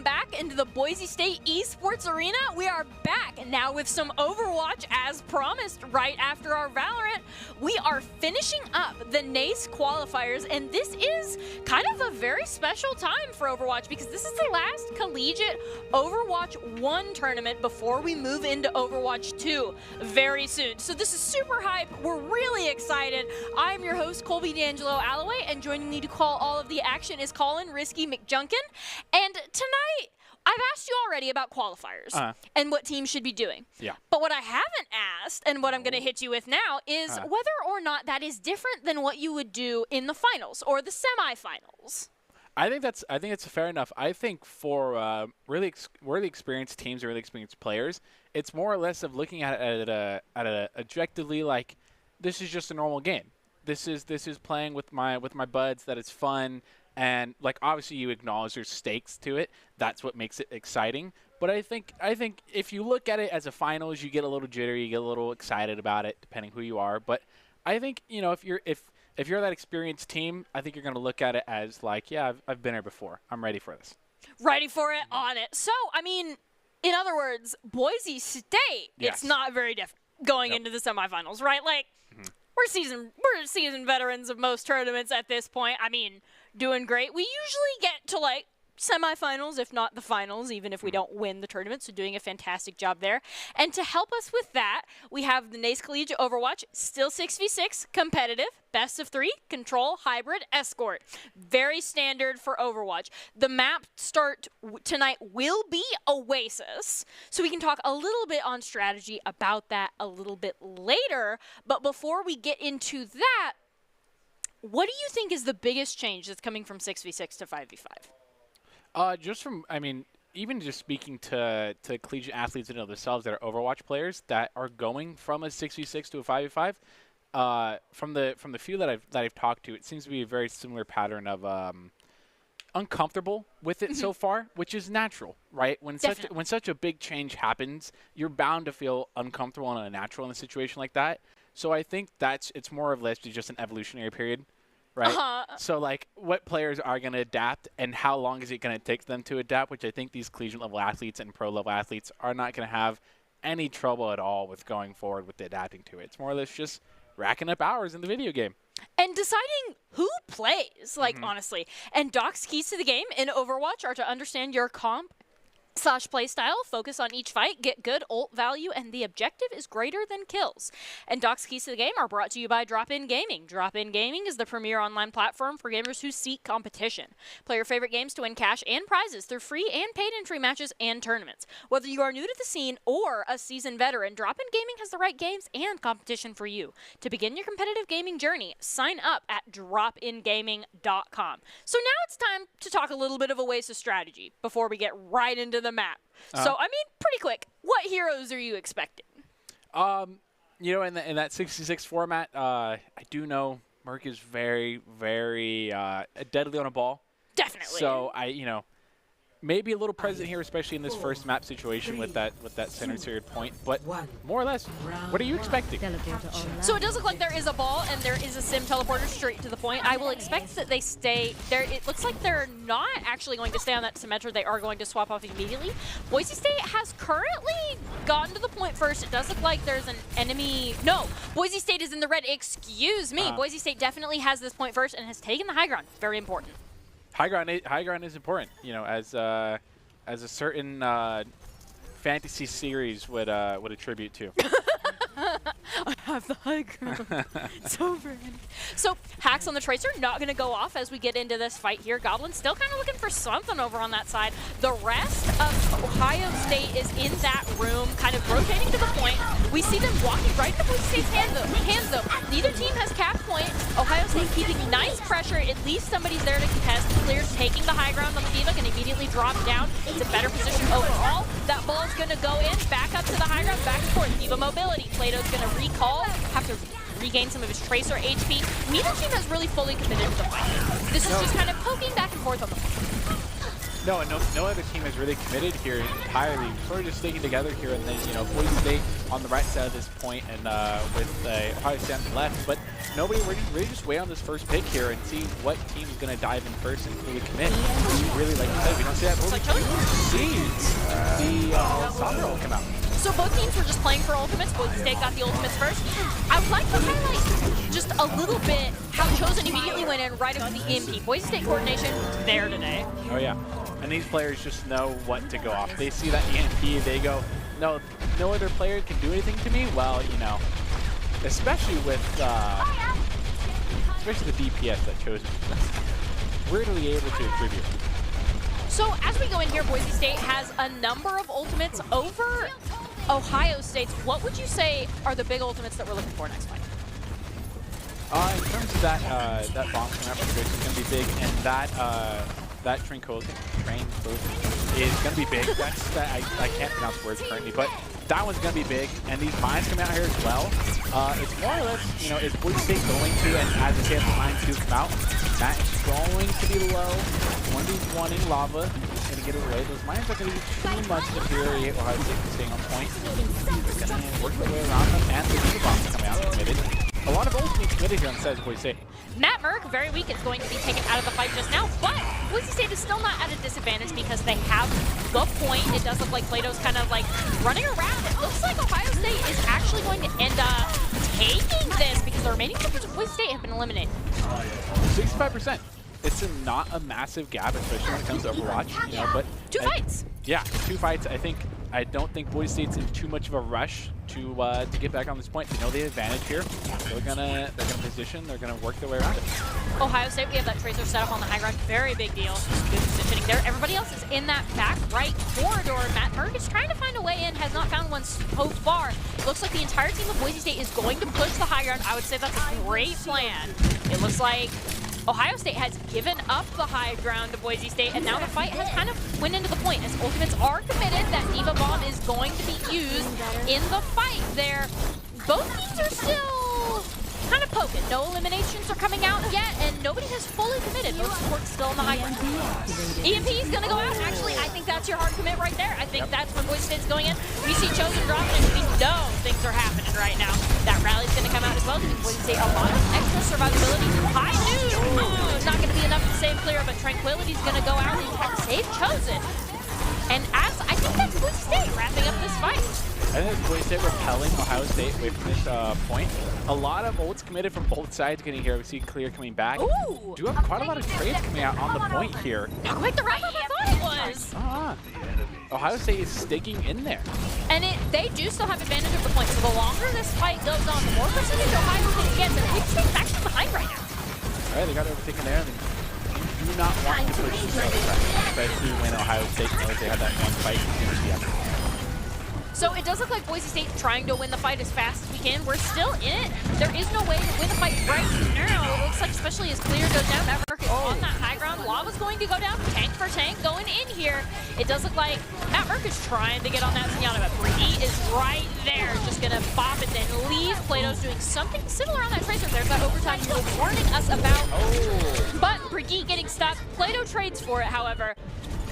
welcome back into the Boise State Esports Arena. We are back now with some Overwatch as promised right after our Valorant. We are finishing up the NACE qualifiers, and this is kind of a very special time for Overwatch because this is the last collegiate Overwatch 1 tournament before we move into Overwatch 2 very soon. So this is super hype. We're really excited. I'm your host, Colby D'Angelo Alloway, and joining me to call all of the action is Colin Risky McJunkin. And tonight, I've asked you already about qualifiers and what teams should be doing. Yeah. But what I haven't asked, and what I'm going to hit you with now, is whether or not that is different than what you would do in the finals or the semifinals. I think it's fair enough. I think for really experienced teams or really experienced players, it's more or less of looking at it at a objectively like this is just a normal game. This is playing with my buds, that it's fun. And like obviously you acknowledge there's stakes to it. That's what makes it exciting. But I think if you look at it as a finals, you get a little jittery, you get a little excited about it, depending who you are. But I think if you're that experienced team, I think you're going to look at it as like, yeah, I've been here before. I'm ready for this. Ready for it, on it. So I mean, in other words, Boise State, it's not very different going into the semifinals, right? Like we're seasoned veterans of most tournaments at this point. I mean, doing great. We usually get to like semifinals, if not the finals, even if we don't win the tournament, so doing a fantastic job there. And to help us with that, we have the NACE Collegiate Overwatch, still 6v6, competitive, best of 3, control, hybrid, escort. Very standard for Overwatch. The map start tonight will be Oasis, so we can talk a little bit on strategy about that a little bit later. But before we get into that, what do you think is the biggest change that's coming from 6v6 to 5v5? Even just speaking to collegiate athletes in and of themselves that are Overwatch players that are going from a 6v6 to a 5v5, from the few that I've talked to, it seems to be a very similar pattern of uncomfortable with it so far, which is natural, right? When such a big change happens, you're bound to feel uncomfortable and unnatural in a situation like that. So I think it's more or less just an evolutionary period. Right. So, like, what players are going to adapt and how long is it going to take them to adapt, which I think these collegiate-level athletes and pro-level athletes are not going to have any trouble at all with going forward with adapting to it. It's more or less just racking up hours in the video game. And deciding who plays, like, honestly. And Doc's keys to the game in Overwatch are to understand your comp / playstyle, focus on each fight, get good ult value, and the objective is greater than kills. And Doc's keys to the game are brought to you by Drop-In Gaming. Drop-In Gaming is the premier online platform for gamers who seek competition. Play your favorite games to win cash and prizes through free and paid entry matches and tournaments. Whether you are new to the scene or a seasoned veteran, Drop-In Gaming has the right games and competition for you. To begin your competitive gaming journey, sign up at dropingaming.com. So now it's time to talk a little bit of Oasis strategy before we get right into the map. So, I mean, pretty quick, what heroes are you expecting? In that 66 format, I do know Merc is very, very deadly on a ball. Definitely. So, maybe a little present here, especially in this first map situation with that center-seared point. But more or less, what are you expecting? So it does look like there is a ball and there is a sim teleporter straight to the point. I will expect that they stay there. It looks like they're not actually going to stay on that Symmetra. They are going to swap off immediately. Boise State has currently gotten to the point first. It does look like there's an enemy. No, Boise State is in the red. Excuse me. Boise State definitely has this point first and has taken the high ground. Very important. High ground is important, as a certain fantasy series would attribute to. I have the high ground. So very. So hacks on the Tracer not going to go off as we get into this fight here. Goblin still kind of looking for something over on that side. The rest of Ohio State is in that room, kind of rotating to the point. We see them walking right to Boise State's hands though. Neither team has cap point. Ohio State keeping nice pressure. At least somebody's there to contest. Clears taking the high ground on the D.Va, and immediately drop down. It's a better position overall. That ball's going to go in, back up to the high ground, back and forth. D.Va mobility. Plato's going to recall, have to regain some of his Tracer HP. Neither team has really fully committed to the fight. This is just kind of poking back and forth on the fight. No other team is really committed here entirely. Sort of just sticking together here, and then Boise State on the right side of this point, and with Ohio State on the left. But nobody really just wait on this first pick here and see what team is going to dive in first and fully commit. Really, like you said, we don't see that. See the Sandro come out. So both teams were just playing for ultimates. Boise State got the ultimates first. I would like to highlight just a little bit how Chosen immediately went in right into the EMP. Boise State coordination there today. Oh yeah, and these players just know what to go off. They see that EMP, they go, no other player can do anything to me. Well, especially with especially the DPS that Chosen is weirdly able to attribute. So as we go in here, Boise State has a number of ultimates over Ohio State's. What would you say are the big ultimates that we're looking for next fight? In terms of that bomb coming out from Grace is going to be big, and that Tranquility is going to be big. I can't pronounce the words currently, but that one's going to be big, and these mines coming out here as well. It's more or less, is Boise State going to, and as I say, the mines do come out, that is going to be low. One of these wanting lava is going to get it away. Those mines are going to be too much to infuriate Ohio State from staying on point. They're going to work their way around them, and the Diva Bombs coming out committed. A lot of ultimate committed here on the side of Boise State. Matt Merck, very weak, is going to be taken out of the fight just now, but Boise State is still not at a disadvantage because they have the point. It does look like Plato's kind of like running around. It looks like Ohio State is actually going to end up taking this because the remaining members of Boise State have been eliminated. 65%. It's not a massive gap, especially when it comes to Overwatch, but two fights. Yeah, 2 fights. I don't think Boise State's in too much of a rush to get back on this point. They know the advantage here. They're gonna position. They're gonna work their way around it. Ohio State, we have that Tracer set up on the high ground. Very big deal. Good positioning there. Everybody else is in that back right corridor. Matt Merck is trying to find a way in. Has not found one so far. It looks like the entire team of Boise State is going to push the high ground. I would say that's a great plan. It looks like Ohio State has given up the high ground to Boise State, and now the fight has kind of went into the point. As ultimates are committed, that Diva Bomb is going to be used in the fight there. Both teams are still kind of poking. No eliminations are coming out yet, and nobody has fully committed. Most support still in the high ground. EMP is going to go out. Actually, I think that's your hard commit right there. I think that's where Boise State's going in. We see Chosen dropping, and we know things are happening right now. That rally's going to come out as well, giving Boise State a lot of extra survivability. High noon! Not going to be enough to save Clear, but Tranquility's going to go out and try to save Chosen. And as I think that's Boise State wrapping up this fight. I think it's Boise State repelling Ohio State away from this point. A lot of ults committed from both sides getting here. We see Clear coming back. Ooh. Do have quite a lot of trades coming out on the point here. Not quite the wrap-up I thought it was. Ohio State is sticking in there. And they do still have advantage of the point. So the longer this fight goes on, the more percentage Ohio State gets. And Boise State's actually behind right now. All right, they got overtaken there. You do not want to push this other side, especially when Ohio State knows they have that one fight to finish the other. So it does look like Boise State trying to win the fight as fast as we can. We're still in it. There is no way to win the fight right now. It looks like, especially as Clear goes down, Matt Merck is on that high ground. Lava's going to go down, tank for tank, going in here. It does look like Matt Merck is trying to get on that Zenyatta, but Brigitte is right there, just going to bop it, then leave. Plato's doing something similar on that Tracer. There's that overtime you were warning us about. But Brigitte getting stuck. Plato trades for it, however.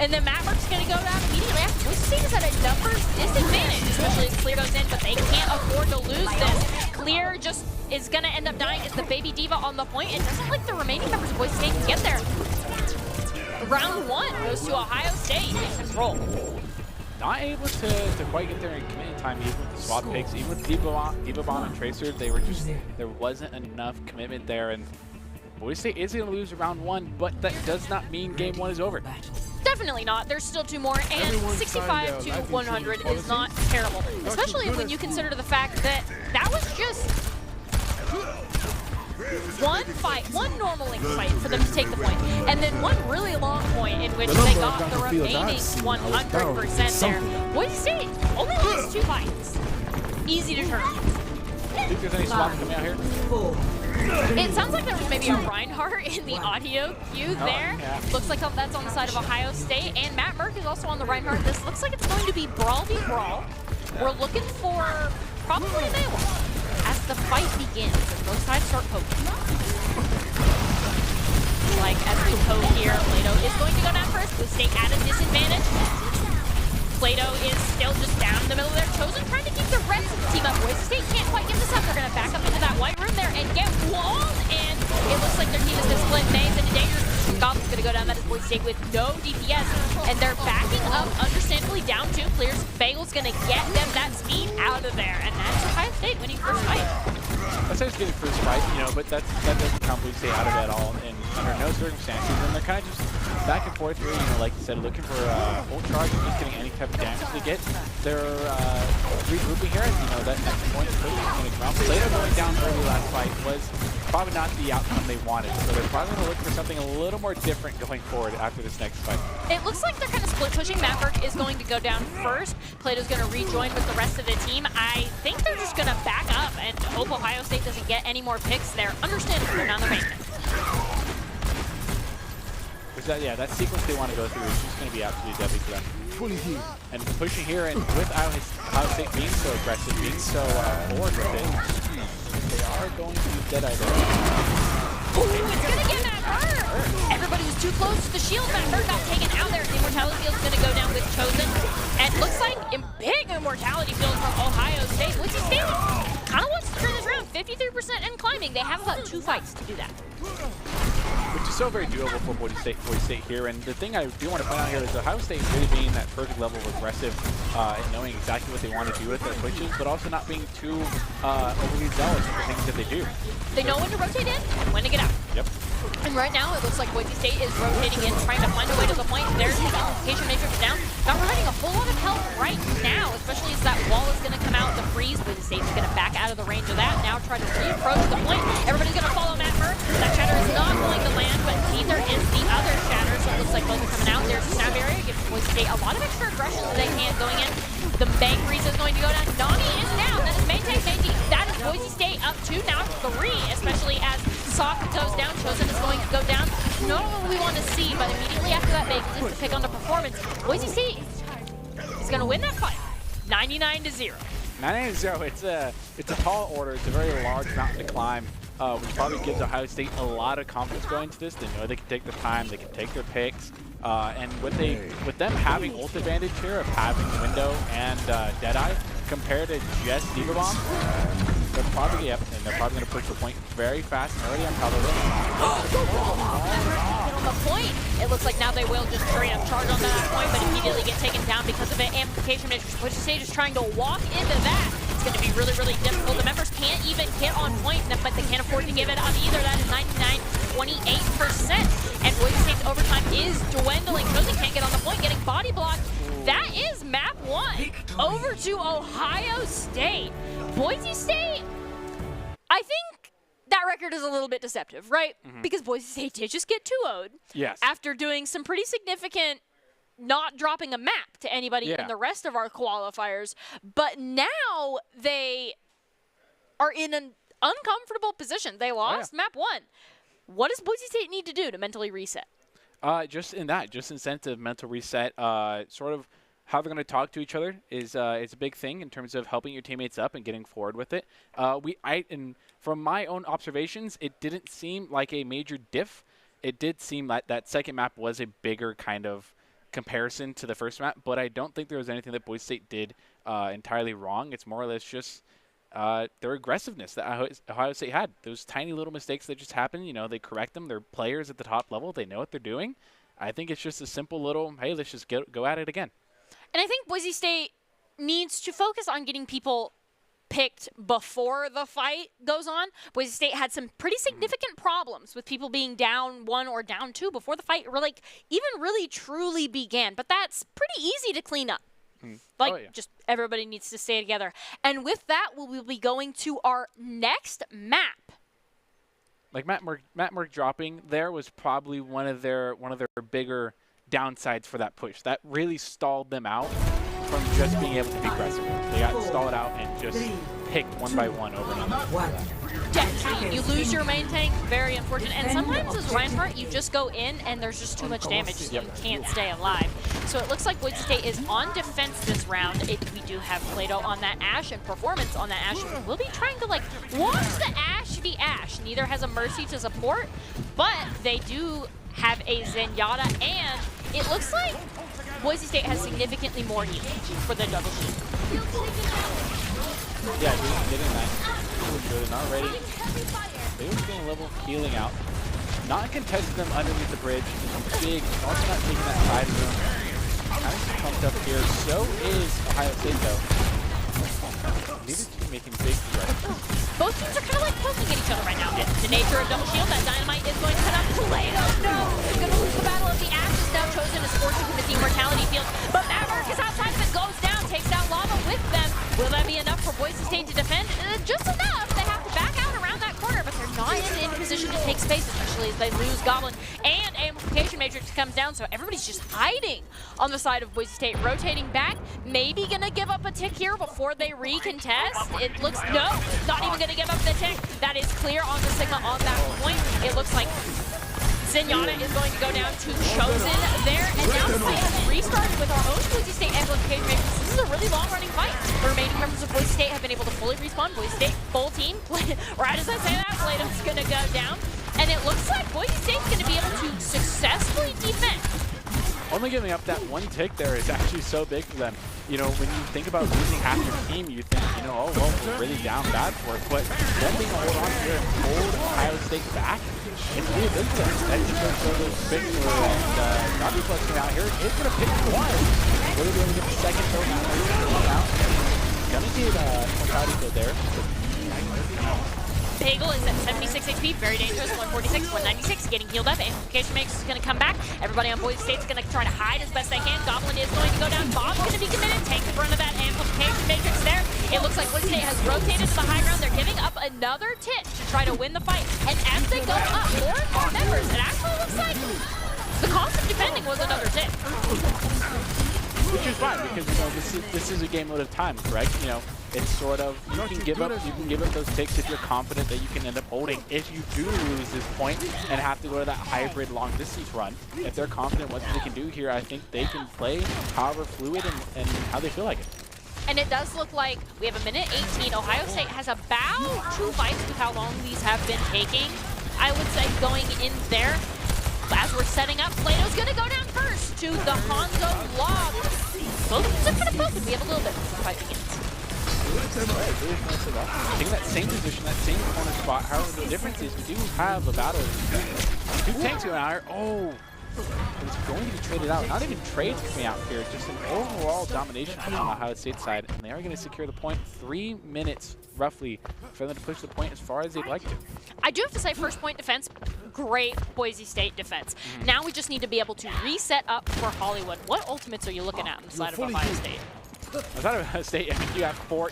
And then Matt Merck's going to go down immediately after. Boise State is at a numbers disadvantage, especially if Clear goes in, but they can't afford to lose this. Clear just is going to end up dying as the baby diva on the point. It doesn't look like the remaining members of Boise State can get there. Round 1 goes to Ohio State in control. Not able to quite get there in commit time, even with the swap picks, even with Diva Bomb and Tracer, there wasn't enough commitment there, and Boise State is going to lose round 1, but that does not mean game 1 is over. Definitely not. There's still 2 more, and 65 to 100 is not terrible, especially when you consider the fact that that was just one fight, one normal link fight for them to take the point, and then one really long point in which they got the remaining 100% there. Boise State only lost 2 fights. Easy to turn. Do you think there's any swaps coming out here? It sounds like there was maybe a Reinhardt in the audio cue there. Yeah. Looks like that's on the side of Ohio State, and Matt Merck is also on the Reinhardt. This looks like it's going to be Brawl v Brawl. We're looking for probably an A1 as the fight begins, and both sides start poking. Like, as we poke here, Plato is going to go down first. Boise State at a disadvantage. Plato is still just down in the middle there. Chosen trying to keep the rest of the team up. Boise State can't quite get this up. They're going to back up into that white room there and get walled. And it looks like their team is going to split. Maze and Dangerous. Goblin's going to go down. That is Boise State with no DPS. And they're backing up, understandably, down 2 clears. Bagel's going to get them that speed out of there. And that's Ohio State winning first fight. That's just getting first fight, you know, but that doesn't count Boise State out of it at all. And under no circumstances. And they're kind of just back and forth here, you know, like you said, looking for ult charge and just getting any type of damage they get. They're regrouping here, and you know, that next point is going to come out. Plato going down early last fight was probably not the outcome they wanted, so they're probably going to look for something a little more different going forward after this next fight. It looks like they're kind of split pushing. Maverick is going to go down first. Plato's going to rejoin with the rest of the team. I think they're just going to back up and hope Ohio State doesn't get any more picks there. Understandably, they're not the main. Yeah, that sequence they want to go through is just going to be absolutely deadly for them. And pushing here, and with Ohio State being so aggressive, being so forward with it, they are going to be dead either. Ooh, it's going to get Matt hurt! Everybody was too close to the shield. Matt Hurt got taken out there. Immortality Field's going to go down with Chosen. And it looks like a big Immortality Field from Ohio State. Boise State kind of wants to turn this around. 53% and climbing. They have about 2 fights to do that. Which is so very doable for Boise State here. And the thing I do want to point out here is Ohio State really being that perfect level of aggressive and knowing exactly what they want to do with their switches, but also not being too overly zealous in the things that they do. They know when to rotate in and when to get out. Yep. And right now, it looks like Boise State is rotating in, trying to find a way to the point. There's the amplification matrix down. Not providing a whole lot of help right now, especially as that wall is going to come out. The freeze, Boise State is going to back out of the range of that. Now try to re-approach the point. Everybody's going to follow Matt Murr. That shatter is not going to land, but neither is the other shatter. So it looks like both are coming out. There's a snap area. Gives Boise State a lot of extra aggression that they can going in. The bank freeze is going to go down. Nani is down. That is maintain. That is Boise State up 2, now 3, especially as Sock goes down. Chosen is going to go down. Not what we want to see, but immediately after that, they get to pick on the performance. Boise State is going to win that fight, 99-0. 99-0. It's a tall order. It's a very large mountain to climb, which probably gives Ohio State a lot of confidence going into this. They know they can take their time. They can take their picks. And with them having ult advantage here of having Window and Deadeye compared to just Diva Bomb, they're probably going to push the point very fast and early on top of Get on the point. It looks like now they will just straight up charge on that point, but immediately get taken down because of it. Amplification matrix. Boise State is trying to walk into that. It's going to be really, really difficult. The members can't even get on point, but they can't afford to give it up either. That is 99.28%. And Boise State's overtime is dwindling. Chosen can't get on the point, getting body blocked. That is map 1 over to Ohio State. Boise State, I think that record is a little bit deceptive, right? Because Boise State did just get 2-0'd. Yes. After doing some pretty significant not dropping a map to anybody in the rest of our qualifiers. But now they are in an uncomfortable position. They lost map 1. What does Boise State need to do to mentally reset? Just incentive, mental reset, sort of how they're going to talk to each other is a big thing in terms of helping your teammates up and getting forward with it. And from my own observations, it didn't seem like a major diff. It did seem like that second map was a bigger kind of comparison to the first map, but I don't think there was anything that Boise State did entirely wrong. It's more or less just their aggressiveness that Ohio State had. Those tiny little mistakes that just happen, you know, they correct them. They're players at the top level. They know what they're doing. I think it's just a simple little, hey, let's just go at it again. And I think Boise State needs to focus on getting people picked before the fight goes on. Boise State had some pretty significant problems with people being down 1 or down 2 before the fight really truly began. But that's pretty easy to clean up. Just everybody needs to stay together. And with that, we will be going to our next map. Like Matt Merck dropping there was probably one of their bigger downsides for that push. That really stalled them out from just being able to be aggressive. They got stalled out and just picked one by one over and over. Definitely. You lose your main tank, very unfortunate. And sometimes as Reinhardt, you just go in and there's just too much damage, so you can't stay alive. So it looks like Boise State is on defense this round. We do have Plato on that Ashe and Performance on that Ashe. We'll be trying to watch the Ashe be Ashe. Neither has a Mercy to support, but they do have a Zenyatta, and it looks like Boise State has significantly more heal for the double shield. Yeah, he's getting that. Good, not ready. They were getting a level of healing out. Not contesting them underneath the bridge. Big, also not taking that side room. Kind of pumped up here. So is Ohio State, though. Neither team making big threats. Both teams are kind of like poking at each other right now. The nature of double shield, that dynamite is going to cut up Toledo. No, he's going to lose the battle of the Ashes. Now chosen as fortune from the team mortality field. But Maverick is outside of it, goes down, takes down Lava with them. Will that be enough for Boise State to defend? Just enough. They have to back out around that corner, but they're not in position to take space, especially as they lose Goblin. And Amplification Matrix comes down, so everybody's just hiding on the side of Boise State, rotating back. Maybe gonna give up a tick here before they recontest. It looks, no, not even gonna give up the tick. That is clear on the Sigma on that point. It looks like Zenyatta is going to go down to Chosen there, and now the fight has restarted with our own Boise State Amplification Matrix. This is a really long-running fight. The remaining members of Boise State have been able to fully respawn. Boise State, full team. Right as I say that, Bladom's gonna go down, and it looks like Boise State's gonna be able to successfully defend. Only giving up that one tick there is actually so big for them. You know, when you think about losing half your team, you think, you know, oh, well, we're really down bad for it. But them being hold on here and hold Ohio State back, it's really big for them. That defense goes big for them. And Robbie flexing out here is going to pick one. Will they be able to get the second throw out? Gonna get mortality field there. Bagel is at 76 HP, very dangerous, 146, 196, getting healed up. Amplification Matrix is going to come back. Everybody on Boise State is going to try to hide as best they can. Goblin is going to go down. Bob's going to be committed. Take the front of that Amplification Matrix there. It looks like Boise State has rotated to the high ground. They're giving up another tit to try to win the fight. And as they go up, more and more members, it actually looks like the cost of defending was another tit. Which is fine, because, you know, this is a game mode of time, correct? You know, it's sort of, you can give up those takes if you're confident that you can end up holding. If you do lose this point and have to go to that hybrid long distance run, if they're confident what they can do here, I think they can play however fluid and how they feel like it. And it does look like we have a minute 18. Ohio State has about 2 fights with how long these have been taking. I would say going in there. As we're setting up, Plato's gonna go down first to the Hanzo log. Both teams are kind of focused. We have a little bit before the fight begins. Taking that same position, that same corner spot. However, the difference is we do have a battle. 2 tanks going out here. Oh, it's going to be traded out. Not even trades coming out here. Just an overall domination on the Ohio State side. And they are going to secure the point. 3 minutes, roughly, for them to push the point as far as they'd like to. I do have to say, first point defense, great Boise State defense. Now we just need to be able to reset up for Hollywood. What ultimates are you looking at on the side of Ohio State? Outside of Ohio State, I mean, you got four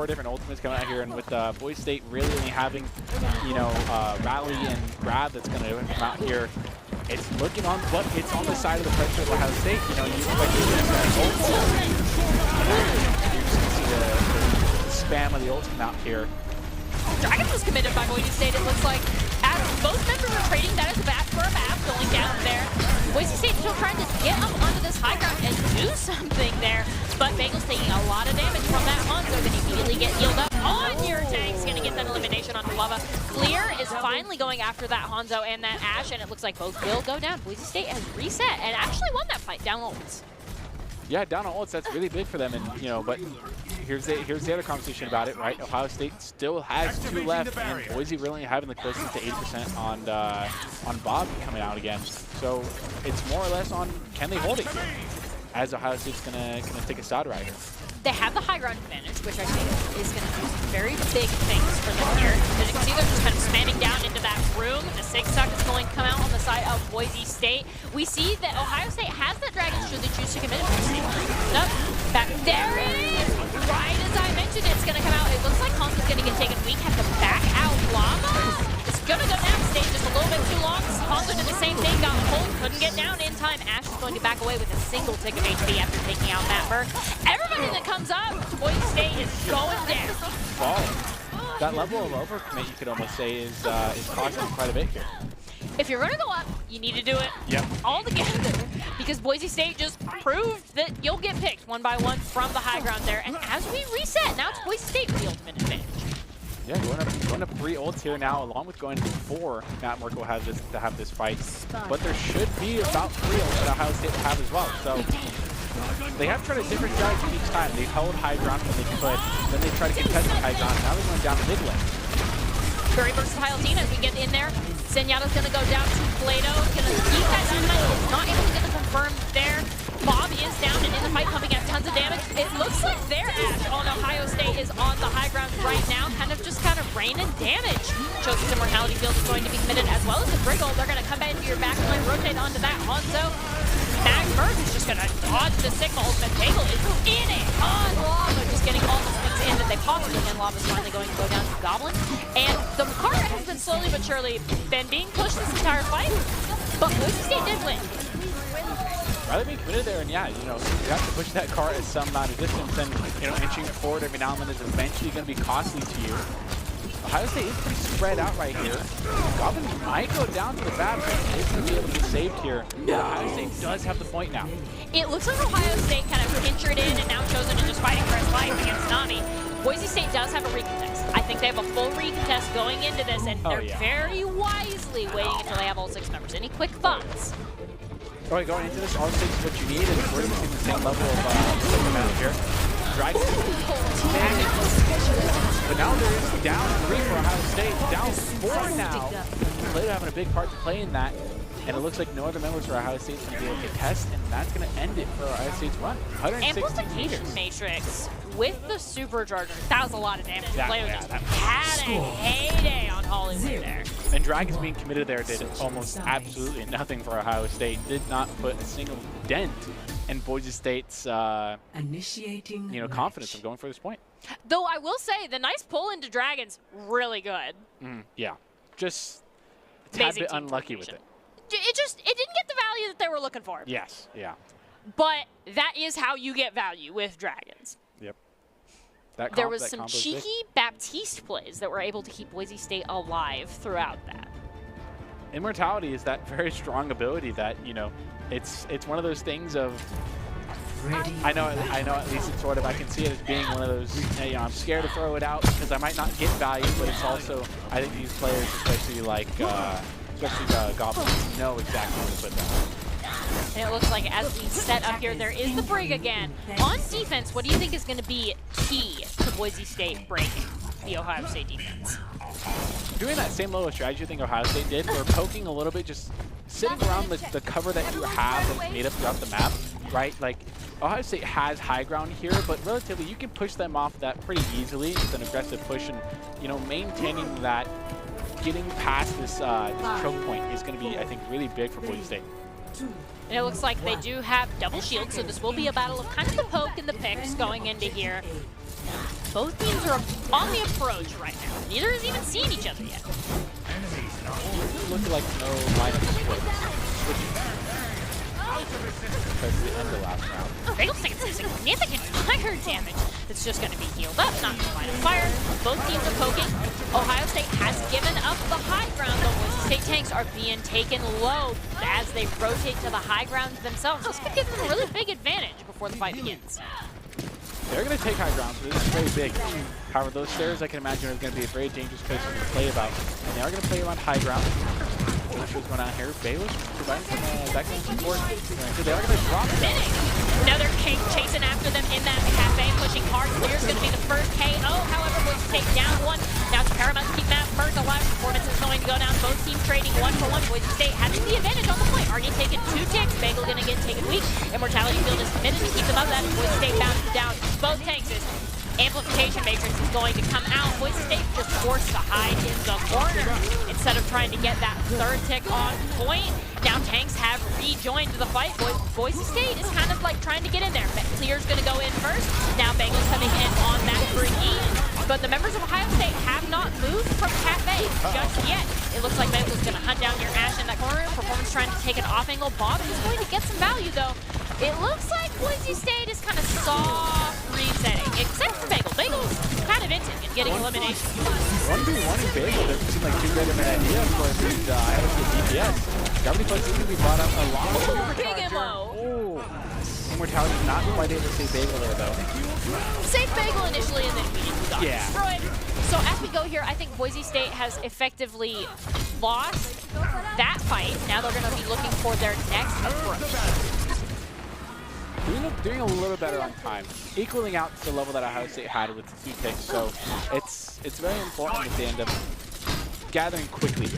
different ultimates coming out here, and with Boise State really only having, you know, Rally and Grab that's going to come out here. It's looking on, but it's on the side of the pressure of Ohio State. You know, you expect to see the spam of the ult come out here. Dragon was committed by Boise State, it looks like. As both members are trading, that is a bat for a bat going down there. Boise State still trying to get up onto this high ground and do something there. But Bagel's taking a lot of damage from that Hanzo that immediately get healed up on your tanks. Going to get that elimination onto Lava. Clear is finally going after that Hanzo and that Ash, and it looks like both will go down. Boise State has reset and actually won that fight down ults. Yeah, down on ults, that's really big for them, and you know, but here's the other conversation about it, right? Ohio State still has 2 left, and Boise really having the closest to 80% on Bob coming out again. So it's more or less on can they hold it here, as Ohio State's gonna take a side right here. They have the high ground advantage, which I think is going to do some very big things for them here. As you can see, they're just kind of spamming down into that room. The Sig-Suck is going to come out on the side of Boise State. We see that Ohio State has that Dragon should they choose to commit it. Back there it is! Right as I mentioned, it's going to come out. It looks like Hanzo's going to get taken weak. Have to back out Lava. It's going to go down. Stayed just a little bit too long. Hanzo did the same thing. Got pulled. Couldn't get down in time. Ash is going to back away with a single tick of HP after taking out Matt Burke. Everybody that comes up to Boise State is going down. Wow. That level of overcommit, you could almost say, is costing quite a bit here. If you're going to go up, you need to do it all together, because Boise State just proved that you'll get picked one by one from the high ground there. And as we reset, now it's Boise State with the ultimate advantage. Yeah, going up 3 ults here now, along with going to 4. Matt Merkel has this to have this fight, but there should be about 3 ults that Ohio State have as well. So they have tried a different strategy each time. They held high ground when they could, then they try to contest the high ground. Now they're going down the mid lane. Very versatile team as we get in there. Senyato's going to go down to Plato. Going to keep that dynamite. Is not able to get the confirm there. Bob is down and in the fight, pumping out tons of damage. It looks like their Ash on Ohio State is on the high ground right now, kind of raining damage. Chosen's Immortality Field is going to be committed as well as the Briggle. They're going to come back into your back line, rotate onto that Hanzo. Mag Merc is just going to dodge the signals, but Bagel is in it on Lava, just getting all the spins in that they possibly can. Lava's finally going to go down to Goblin. And the cart has been slowly but surely being pushed this entire fight, but Boise State did win. Rather be committed there, and yeah, you have to push that car at some amount of distance, and inching it forward every now and then is eventually going to be costly to you. Ohio State is pretty spread out right here. Goblin might go down to the bat, but he's going to be able to be saved here. No. Ohio State does have the point now. It looks like Ohio State kind of pinchered in, and now Chosen is just fighting for his life against Nami. Boise State does have a recontest. I think they have a full recontest going into this, and they're very wisely waiting until they have all 6 members. Any quick thoughts? All right, going into this, all 6 is what you need, and we're going to see the same level of amount here. Dragon. But now there is down 3 for Ohio State, down 4 now. Plato having a big part to play in that, and it looks like no other members for Ohio State can be able to test, and that's going to end it for Ohio State's run. 160 meters. Matrix with the supercharger. That was a lot of damage. Plato just that had a heyday on Hollywood there. And Dragons being committed there did almost absolutely nothing for Ohio State. Did not put a single dent in Boise State's confidence of going for this point. Though I will say the nice pull into Dragons, really good. Yeah, just a tad bit unlucky with it. It didn't get the value that they were looking for. Yes, yeah. But that is how you get value with Dragons. Yep. There was some cheeky Baptiste plays that were able to keep Boise State alive throughout that. Immortality is that very strong ability that, it's one of those things of, I know at least it's sort of, I can see it as being one of those, I'm scared to throw it out because I might not get value, but it's also, I think these players, especially Goblins, know exactly where to put that. And it looks like as we set up here, there is the Brig again. On defense, what do you think is going to be key to Boise State breaking the Ohio State defense? Doing that same level of strategy I think Ohio State did, we're poking a little bit, just sitting around with the cover that you have that's made up throughout the map, right? Like, Ohio State has high ground here, but relatively you can push them off that pretty easily with an aggressive push, and maintaining that, getting past this choke point is going to be, I think, really big for Boise State. And it looks like they do have double shield, so this will be a battle of kind of the poke and the picks going into here. Both teams are on the approach right now. Neither has even seen each other yet. Looking like no lineup switching. Compared to the end of the last round. Bagel's taking some significant fire damage. It's just going to be healed up, not in line of fire. Both teams are poking. Ohio State has given up the high ground, though Boise State tanks are being taken low as they rotate to the high ground themselves. This could give them a really big advantage before the fight begins. They're going to take high ground, so this is very big. However, those stairs, I can imagine, are going to be a very dangerous place to play about. And they are going to play around high ground. Not sure what's going on here. Bayless providing some background support. So they are going to drop it. Another King chasing after them in that cafe, pushing hard. Clear's going to be the first KO. However, Boise State down 1. Now it's paramount to keep Matt Merck alive. Performance is going to go down. Both teams trading 1-for-1. Boise State having the advantage on the point. Already taken 2 ticks. Bagel going to get taken weak. Immortality Field is committed to keep them up. That is Boise State bounces down both tanks. Amplification Matrix is going to come out. Boise State just forced to hide in the corner instead of trying to get that 3rd tick on point. Now tanks have rejoined the fight. Boise State is kind of like trying to get in there. Clear's going to go in first. Now Bagel's coming in on that Briggy. But the members of Ohio State have not moved from Cafe just yet. It looks like Bagel's going to hunt down your Ash in that corner. Performance trying to take an off-angle. Bob is going to get some value, though. It looks like Boise State is kind of soft resetting, except for Bagel. Bagel's kind of into and getting elimination. 1v1 in Bagel doesn't seem like too good of an idea for his ahead of the DPS. Gravity Punch is going to be brought up along with Supercharger. Immortality not quite able to save Bagel there, though. Save Bagel initially, and then immediately got destroyed. So as we go here, I think Boise State has effectively lost that fight. Now they're going to be looking for their next approach. Doing a little better on time, equaling out to the level that Ohio State had with the 2 ticks. So it's very important that they end up gathering quickly.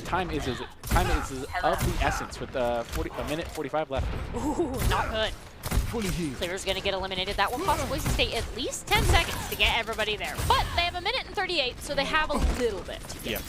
Time is of the essence with a minute 45 left. Ooh, not good. Clear's going to get eliminated. That will cost Boise State at least 10 seconds to get everybody there. But they have a minute and 38, so they have a little bit to get. Yeah.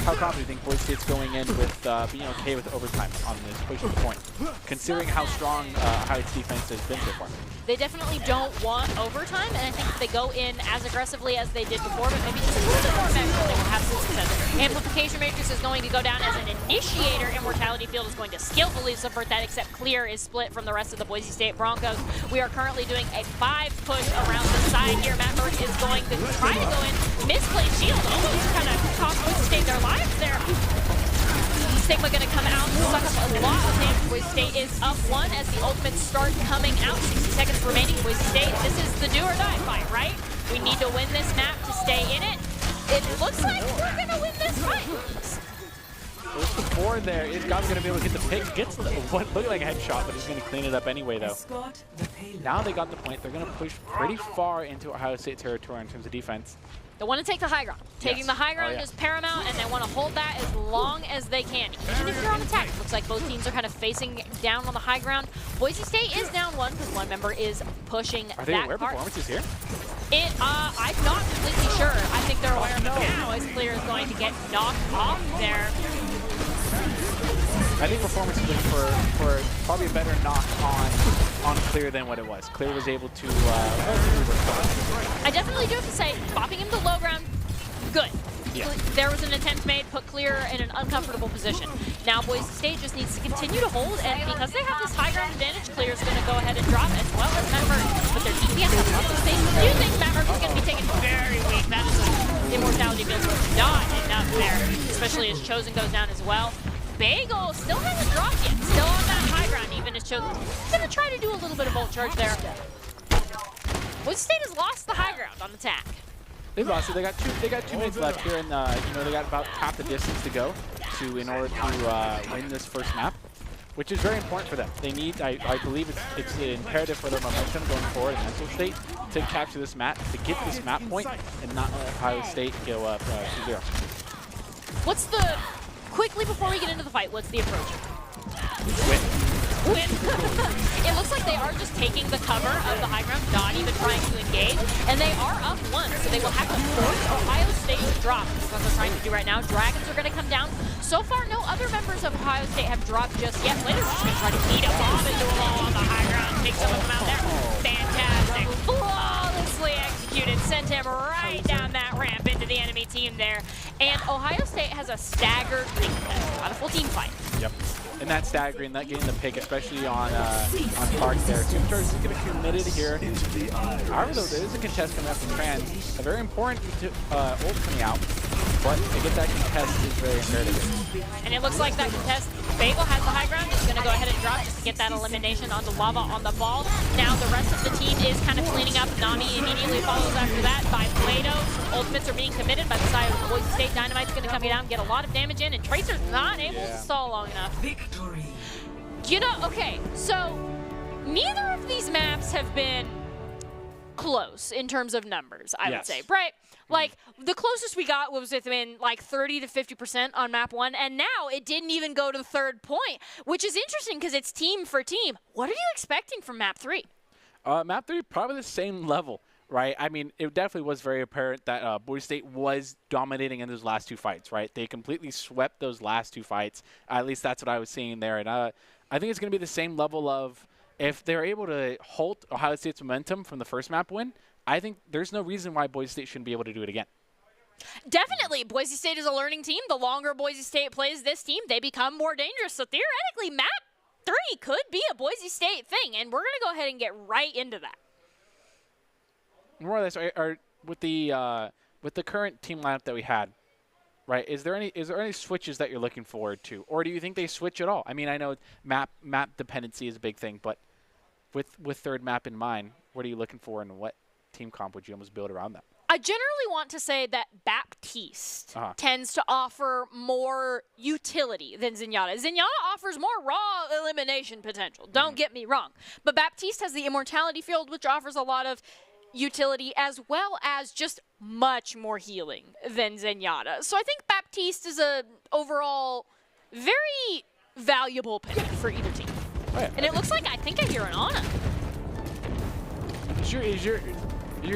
How confident do you think Boise State's going in with being okay with overtime on this push to the point, considering how strong Ohio State's defense has been so far? They definitely don't want overtime, and I think if they go in as aggressively as they did before, but maybe just a little bit more measured, they will have some success. Amplification Matrix is going to go down as an initiator. Immortality Field is going to skillfully subvert that, except Clear is split from the rest of the Boise State Broncos. We are currently doing a 5 push around the side here. Matt Burke is going to try to go in, misplaced shield, almost kind of cost Boise State their lives there. Sigma going to come out and suck up a lot of damage. Boise State is up 1 as the ultimates start coming out. 60 seconds remaining. Boise State, this is the do or die fight, right? We need to win this map to stay in it. It looks like we're going to win this fight. There's the 4 there. Is God's going to be able to get the pick? Gets the, what looked like a headshot, but he's going to clean it up anyway, though. Now they got the point. They're going to push pretty far into Ohio State territory in terms of defense. They want to take the high ground. Taking the high ground is paramount, and they want to hold that as long as they can. Even if you're on attack, it looks like both teams are kind of facing down on the high ground. Boise State is down 1 because one member is pushing that cart. Are they aware performances here? I'm not completely sure. I think they're aware of it now as Clear is going to get knocked off there. I think performance is looking for probably a better knock on Clear than what it was. Clear was able to I definitely do have to say, bopping him to low ground, good. Yeah. There was an attempt made, put Clear in an uncomfortable position. Now Boise State just needs to continue to hold, and because they have this high ground advantage, Clear is going to go ahead and drop as well as Matt Burke. But their DPS has lots of space. Do you think Matt Burke is going to be taken very weak? That is Immortality Field was not enough there, especially as Chosen goes down as well. Bagel still hasn't dropped yet. Still on that high ground, even as Chosen going to try to do a little bit of ult charge there. Boise State has lost the high ground on attack. They've lost it. They got 2 minutes left here, and they got about half the distance to go in order to win this first map, which is very important for them. They need, I believe, it's imperative for their momentum going forward in mental state to capture this map, to get this map point, and not let Ohio State go up 2-0. What's the quickly before we get into the fight? What's the approach? Win. It looks like they are just taking the cover of the high ground, not even trying to engage, and they are up 1, so they will have to force Ohio State to drop. That's what they're trying to do right now. Dragons are going to come down. So far, no other members of Ohio State have dropped just yet. Later's just going to try to beat a bomb into a wall on the high ground, take some of them out there. Fantastic. Flawlessly executed. Sent him right down that ramp into the enemy team there. And Ohio State has a staggered ring test, not a full team fight. Yep. And that staggering, that getting the pick, especially on Park there. Supercharge is going to be committed here. However, though, there is a contest coming up from Trans. A very important ult coming out, but to get that contest is very imperative. And it looks like that contest, Bagel has the high ground. He's going to go ahead and drop just to get that elimination on the lava on the ball. Now the rest of the team is kind of cleaning up. Nami immediately follows after that by Plato. Ultimates are being committed by the side of Boise State. Dynamite's going to come down, get a lot of damage in, and Tracer's not able to stall long enough. Victory. You know, okay, so neither of these maps have been close in terms of numbers, I would say, right? Like, the closest we got was within like 30 to 50% on map 1, and now it didn't even go to the 3rd point, which is interesting because it's team for team. What are you expecting from map 3? Map 3, probably the same level, right? I mean, it definitely was very apparent that Boise State was dominating in those last 2 fights, right? They completely swept those last 2 fights. At least that's what I was seeing there. And I think it's going to be the same level of, if they're able to halt Ohio State's momentum from the first map win, I think there's no reason why Boise State shouldn't be able to do it again. Definitely. Boise State is a learning team. The longer Boise State plays this team, they become more dangerous. So theoretically, map 3 could be a Boise State thing, and we're going to go ahead and get right into that. More or less, with the current team lineup that we had, right? Is there any switches that you're looking forward to, or do you think they switch at all? I mean, I know map dependency is a big thing, but with 3rd map in mind, what are you looking for, and what team comp would you almost build around that? I generally want to say that Baptiste tends to offer more utility than Zenyatta. Zenyatta offers more raw elimination potential, don't get me wrong. But Baptiste has the immortality field, which offers a lot of utility as well as just much more healing than Zenyatta. So I think Baptiste is a overall very valuable pick for either team. Oh, yeah. And it looks like I think I hear an Ana. Is your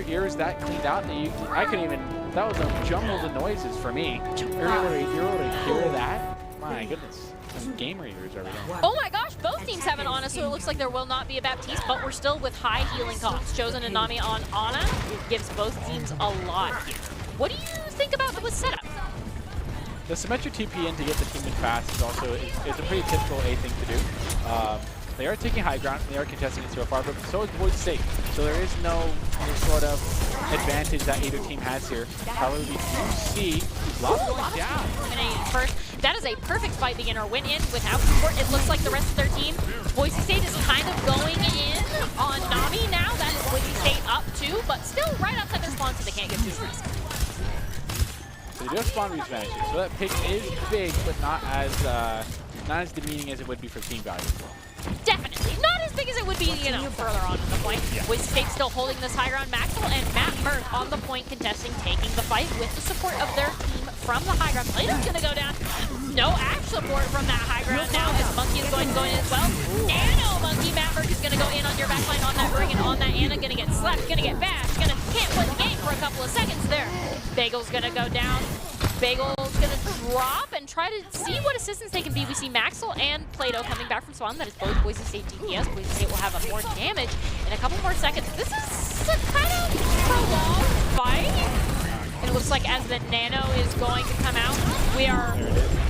ears that cleaned out that you? I couldn't even. That was a jumble of noises for me. You're able to hear that? My goodness, some gamer ears over there. Oh my gosh, both teams have an Ana, so it looks like there will not be a Baptiste, but we're still with high healing costs. Chosen and Nami on Ana gives both teams a lot here. What do you think about the setup? The symmetric TP in to get the team in fast is also it's a pretty typical A thing to do. They are taking high ground, and they are contesting it so far, but so is Boise State. So there is no sort of advantage that either team has here. However, we do see Lob going down. First, that is a perfect fight beginner win in without support. It looks like the rest of their team, Boise State is kind of going in on Nami now. That is Boise State up too, but still right outside their spawn, so they can't get too aggressive. So they do have spawn advantages. So that pick is big, but not as demeaning as it would be for team value. Definitely. Not as big as it would be, you know, further on the point. Yeah. Boise State still holding this high ground. Maxwell and Matt Mirth on the point contesting, taking the fight with the support of their team from the high ground. Plato's going to go down. No Ash support from that high ground now as Monkey is going to go in as well. Nano Monkey. Matt Mirth is going to go in on your backline on that ring and on that Ana. Going to get slapped. Going to get bashed. Can't play the game for a couple of seconds there. Bagel's going to go down. Bagel's going to drop and try to see what assistance they can be. We see Maxwell and Plato coming back from Swan. That is both Boise State DPS. Boise State will have a more damage in a couple more seconds. This is a kind of prolonged fight. It looks like as the Nano is going to come out, we are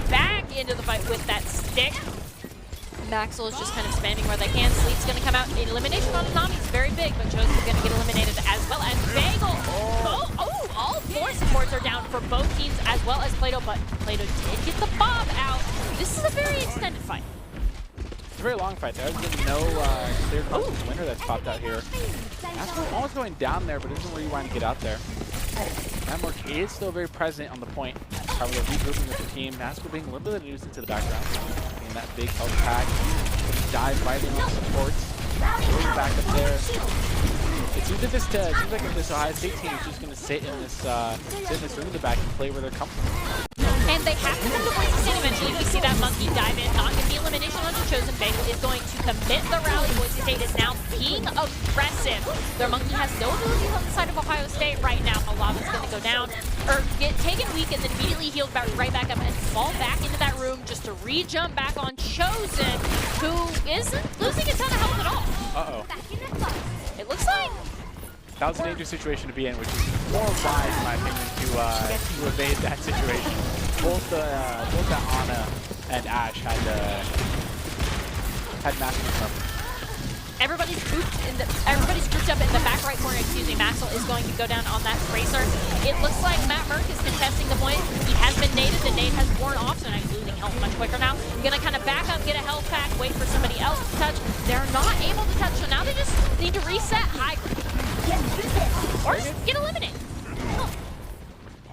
back into the fight with that stick. Maxwell is just kind of spamming where they can. Sleep's going to come out. Elimination on Nami is very big, but Chosen is going to get eliminated as well as Bagel. All four supports are down for both teams as well as Plato, but Plato did get the bomb out. This is a very extended fight. It's a very long fight. There's been no clear winner that's popped out here. Maxwell almost going down there, but isn't where you want to get out there. Namork is still very present on the point. However, they're regrouping with the team. Nazgul being a little bit of a nuisance to the background. And that big health pack. Dive right in on supports. Going back up there. It seems like this Ohio State team is just going to sit in this room in the back and play where they're comfortable. And they have to come to Boise State eventually. We see that Monkey dive in, not going to be elimination on the Chosen. Bagel is going to commit the rally. Boise State is now being aggressive. Their Monkey has no abilities on the side of Ohio State right now. Lava's going to go down, or get taken weak and then immediately healed right back up and fall back into that room just to re-jump back on Chosen, who isn't losing a ton of health at all. Uh-oh. It looks like that was a dangerous situation to be in, which is more wise, in my opinion, to evade that situation. Both the Ana and Ash had massive cover. Everybody's grouped up in the back right corner. Excuse me. Maxwell is going to go down on that Tracer. It looks like Matt Mirth is contesting the point. He has been naded. The nade has worn off, so now he's losing health much quicker now. Gonna kind of back up, get a health pack, wait for somebody else to touch. They're not able to touch, so now they just need to reset high or just get eliminated.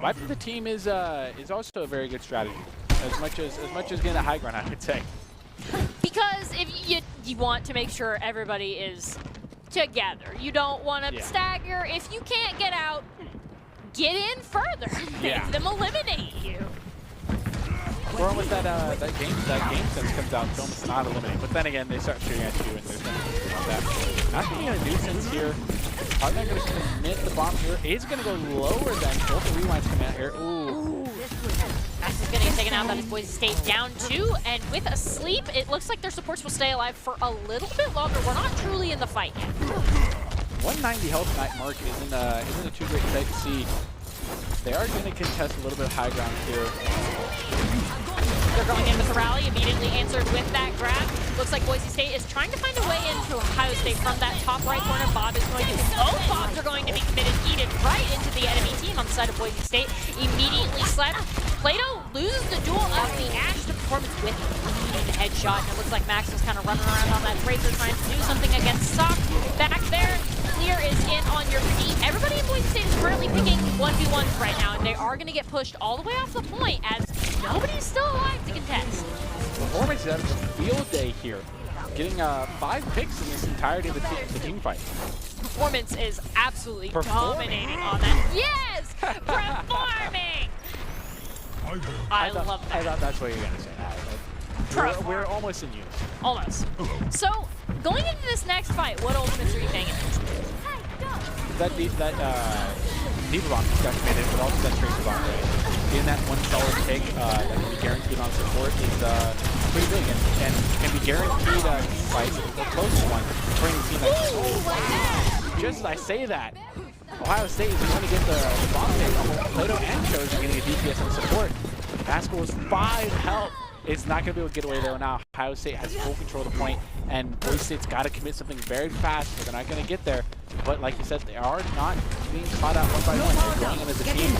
Wiping the team is also a very good strategy. As much as getting the high ground, I would say. Because if you want to make sure everybody is together. You don't want to stagger. If you can't get out, get in further. Make them eliminate you. Or almost that game sense comes out to almost not eliminate. But then again, they start shooting at you and there's nothing about that. Not being a nuisance here. Probably not going to commit the bomb here. A's going to go lower than both the rewinds coming out here. Ooh. Max is going to get taken out. That is Boise State down 2. And with a sleep, it looks like their supports will stay alive for a little bit longer. We're not truly in the fight yet. 190 health mark isn't a too great sight to see. They are going to contest a little bit of high ground here. They're going in with the rally, immediately answered with that grab. Looks like Boise State is trying to find a way into Ohio State from that top right corner. Bob is going to, both bombs are going to be committed, eaten right into the enemy team on the side of Boise State. Immediately slept. Plato loses the duel of the Ash to performance with a headshot. And it looks like Max was kind of running around on that Tracer trying to do something against Sock. Back there, clear is in on your feet. Everybody in Boise State is currently picking 1v1s right now, and they are going to get pushed all the way off the point as nobody's still alive to contest. Performance is having a field day here, getting 5 picks in this entirety of the team fight. Performance is absolutely dominating on that. Yes! Performing! I love that. I thought that's what you were going to say. We're almost in unison. Almost. So, going into this next fight, what ultimates are you paying attention to? That Diva Bomb discussion made it, but also that Tracer Bomb, right? Getting that one solid pick that can be guaranteed on support is pretty big and can be guaranteed team fights or close to one. Bring the team that just as I say that, Ohio State is going to get the bomb pick. Plato and Chosen getting a DPS and support. Pascal's 5 health. It's not going to be able to get away though now. Ohio State has full control of the point, and Boise State's got to commit something very fast, so they're not going to get there. But like you said, they are not being caught out one by one. They're going in as a team.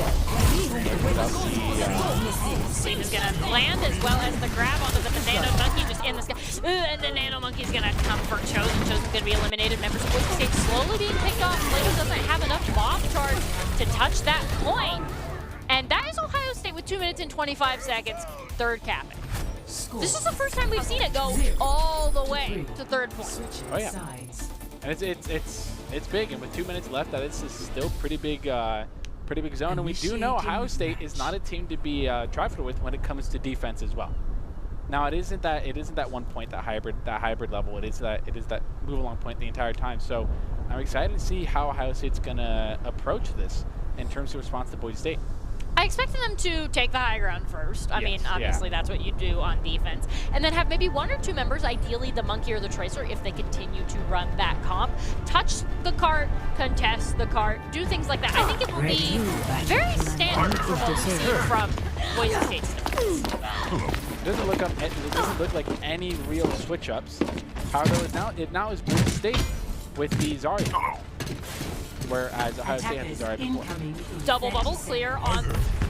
Sleep is going to land as well as the grab onto the Nano Monkey just in the sky. And the Nano Monkey's going to come for Chosen. Chosen's going to be eliminated. Members of Boise State slowly being picked off. Plato doesn't have enough mob charge to touch that point. And that is Ohio State with 2 minutes and 25 seconds, third capping. This is the first time we've seen it go all the way to third point. Oh yeah, and it's big, and with 2 minutes left, that is still pretty big zone. And we do know Ohio State is not a team to be trifled with when it comes to defense as well. Now it isn't that 1 point, that hybrid level. It is that move along point the entire time. So I'm excited to see how Ohio State's gonna approach this in terms of response to Boise State. I expected them to take the high ground first. I mean, obviously that's what you do on defense. And then have maybe 1 or 2 members, ideally the Monkey or the Tracer, if they continue to run that comp, touch the cart, contest the cart, do things like that. I think it will be very standard for what we've seen from Boise State's defense. It doesn't look like any real switch-ups. However, it now is Boise State with the Zarya. Whereas Ohio State had the Zarya before. Double bubble clear on,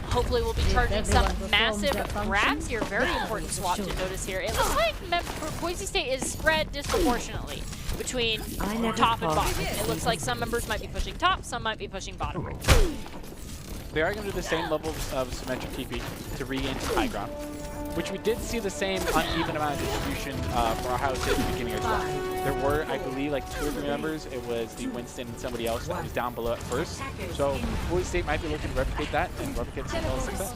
hopefully we'll be charging some massive grabs here. Very important swap to notice here. It looks like Boise State is spread disproportionately between top and bottom. It looks like some members might be pushing top, some might be pushing bottom. They are going to do the same level of symmetric TP to regain some high ground, which we did see the same uneven amount of distribution for Ohio State at the beginning as well. There were, I believe, like 2 or 3 members. It was the Winston and somebody else that was down below at first. So Boise State might be looking to replicate that and replicate some level of success.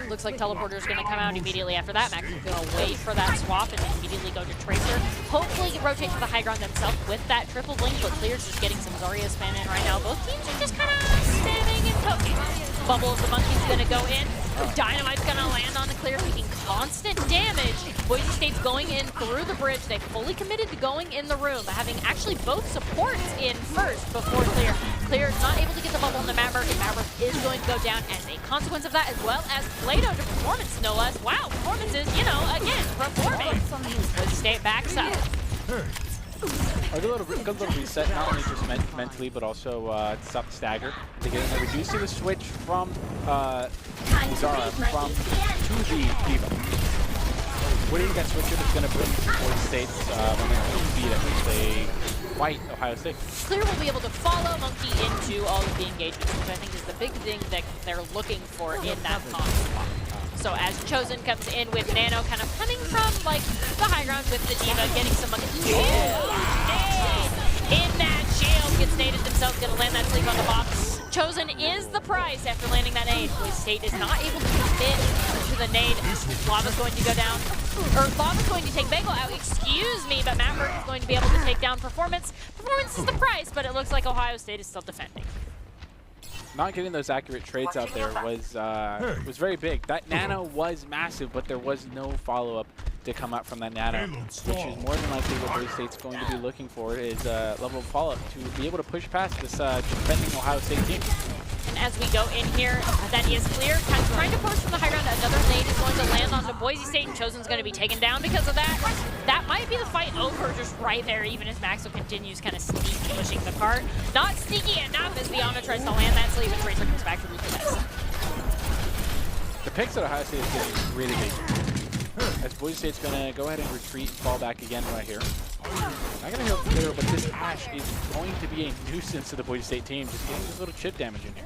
Looks like Teleporter's going to come out immediately after that. Max is going to wait for that swap and immediately go to Tracer. Hopefully rotate to the high ground themselves with that triple blink, but Clear's just getting some Zarya spam in right now. Both teams are just kind of spamming and poking. Bubble of the Monkey's going to go in. Dynamite's going to land on the Clear, taking constant damage. Boise State's going in through the bridge. They fully committed to going in the room, having actually both supports in first before Clear. Clear not able to get the bubble on the Maverick, and Maverick is going to go down as a consequence of that, as well as Plato to Performance, no less. Wow, Performance is, again, performing. Boise State backs up. A good little reset, not only just mentally, but also to stop the stagger. To get in there. We do see the switch from Zara to the Diva. What do you think that switch is going to bring to Boise State's speed at which they fight Ohio State? Clear will be able to follow Monkey into all of the engagements, which I think is the big thing that they're looking for in that comp. So as Chosen comes in with Nano kind of coming from like the high ground with the Diva, getting some Monkey. In that shield, gets naded themselves, gonna land that sleep on the box. Chosen is the prize after landing that nade. Boise State is not able to commit to the nade. Lava's going to go down, or Lava's going to take Bagel out, excuse me, but Maverick is going to be able to take down Performance. Performance is the prize, but it looks like Ohio State is still defending. Not getting those accurate trades out there was very big. That Nano was massive, but there was no follow-up to come out from that Nano, which is more than likely what Boise State's going to be looking for, is a level of follow-up to be able to push past this defending Ohio State team. And as we go in here, that is Clear, kind of trying to push from the high ground. Another nade is going to land onto Boise State, and Chosen's going to be taken down because of that. That might be the fight over just right there, even as Maxwell continues kind of sneaky pushing the cart. Not sneaky enough as Biana tries to land that sleeve, and Tracer comes back to recontest. The picks that Ohio State is getting really big. As Boise State's going to go ahead and retreat and fall back again right here. Not going to help clear, but this Ashe is going to be a nuisance to the Boise State team, just getting this little chip damage in here.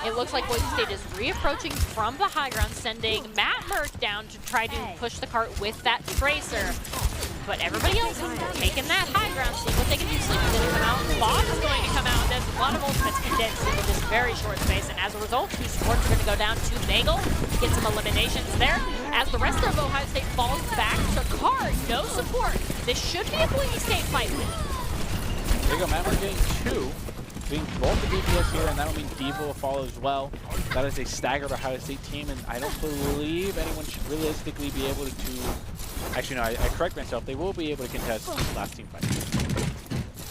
It looks like Boise State is reapproaching from the high ground, sending Matt Merck down to try to push the cart with that Tracer. But everybody else is taking that high ground, seeing what they can do. Sleep is going to come out. Bob is going to come out. There's a lot of ultimates condensed into this very short space. And as a result, 2 supports are going to go down to Bagel. Get some eliminations there. As the rest of Ohio State falls back to cart, no support. This should be a Boise State fight. There you go, Matt Merck getting 2. Being both the DPS here, and that'll mean Diva will follow as well. That is a staggered Ohio State team, and I don't believe anyone should realistically be able to... Actually, no, I correct myself. They will be able to contest the last team fight.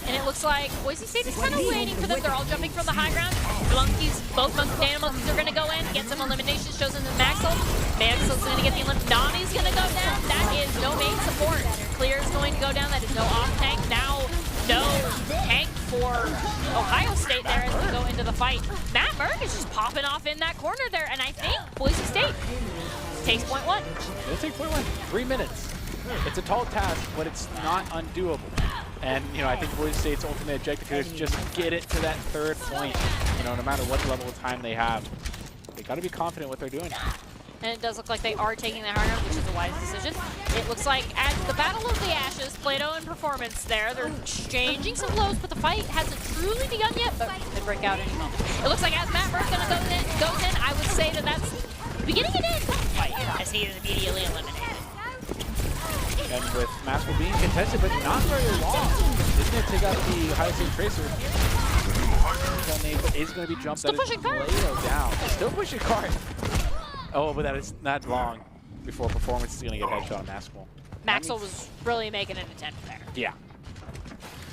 And it looks like Boise State is kind of waiting for them. They're all jumping from the high ground. Monkeys, both Dana Monkeys are going to go in, get some eliminations, shows in the Maxwell. Maxwell's going to get the elimination. Nami's going to go down. That is no main support. Clear is going to go down. That is no off tank. Now, no tank for Ohio State there as we go into the fight. Matt Merck is just popping off in that corner there, and I think Boise State takes point 1. They'll take point 1. 3 minutes. It's a tall task, but it's not undoable. And, you know, I think Boise State's ultimate objective here is just get it to that 3rd point. You know, no matter what level of time they have, they got to be confident what they're doing. And it does look like they are taking the high ground, which is a wise decision. It looks like at the Battle of the Ashes, Plato and Performance there, they're exchanging some blows, but the fight hasn't truly begun yet, but could break out any moment. It looks like as Matt Merck goes in, I would say that that's the beginning and end of the fight, as he is immediately eliminated. And with Maxwell being contested, but not very long, he's going to take out the Ohio State Tracer. Is going to be jumped. Still pushing cart. Down. Still pushing cart. Oh, but that is not long before Performance is going to get headshot on Maxwell. Maxwell was really making an attempt there. Yeah.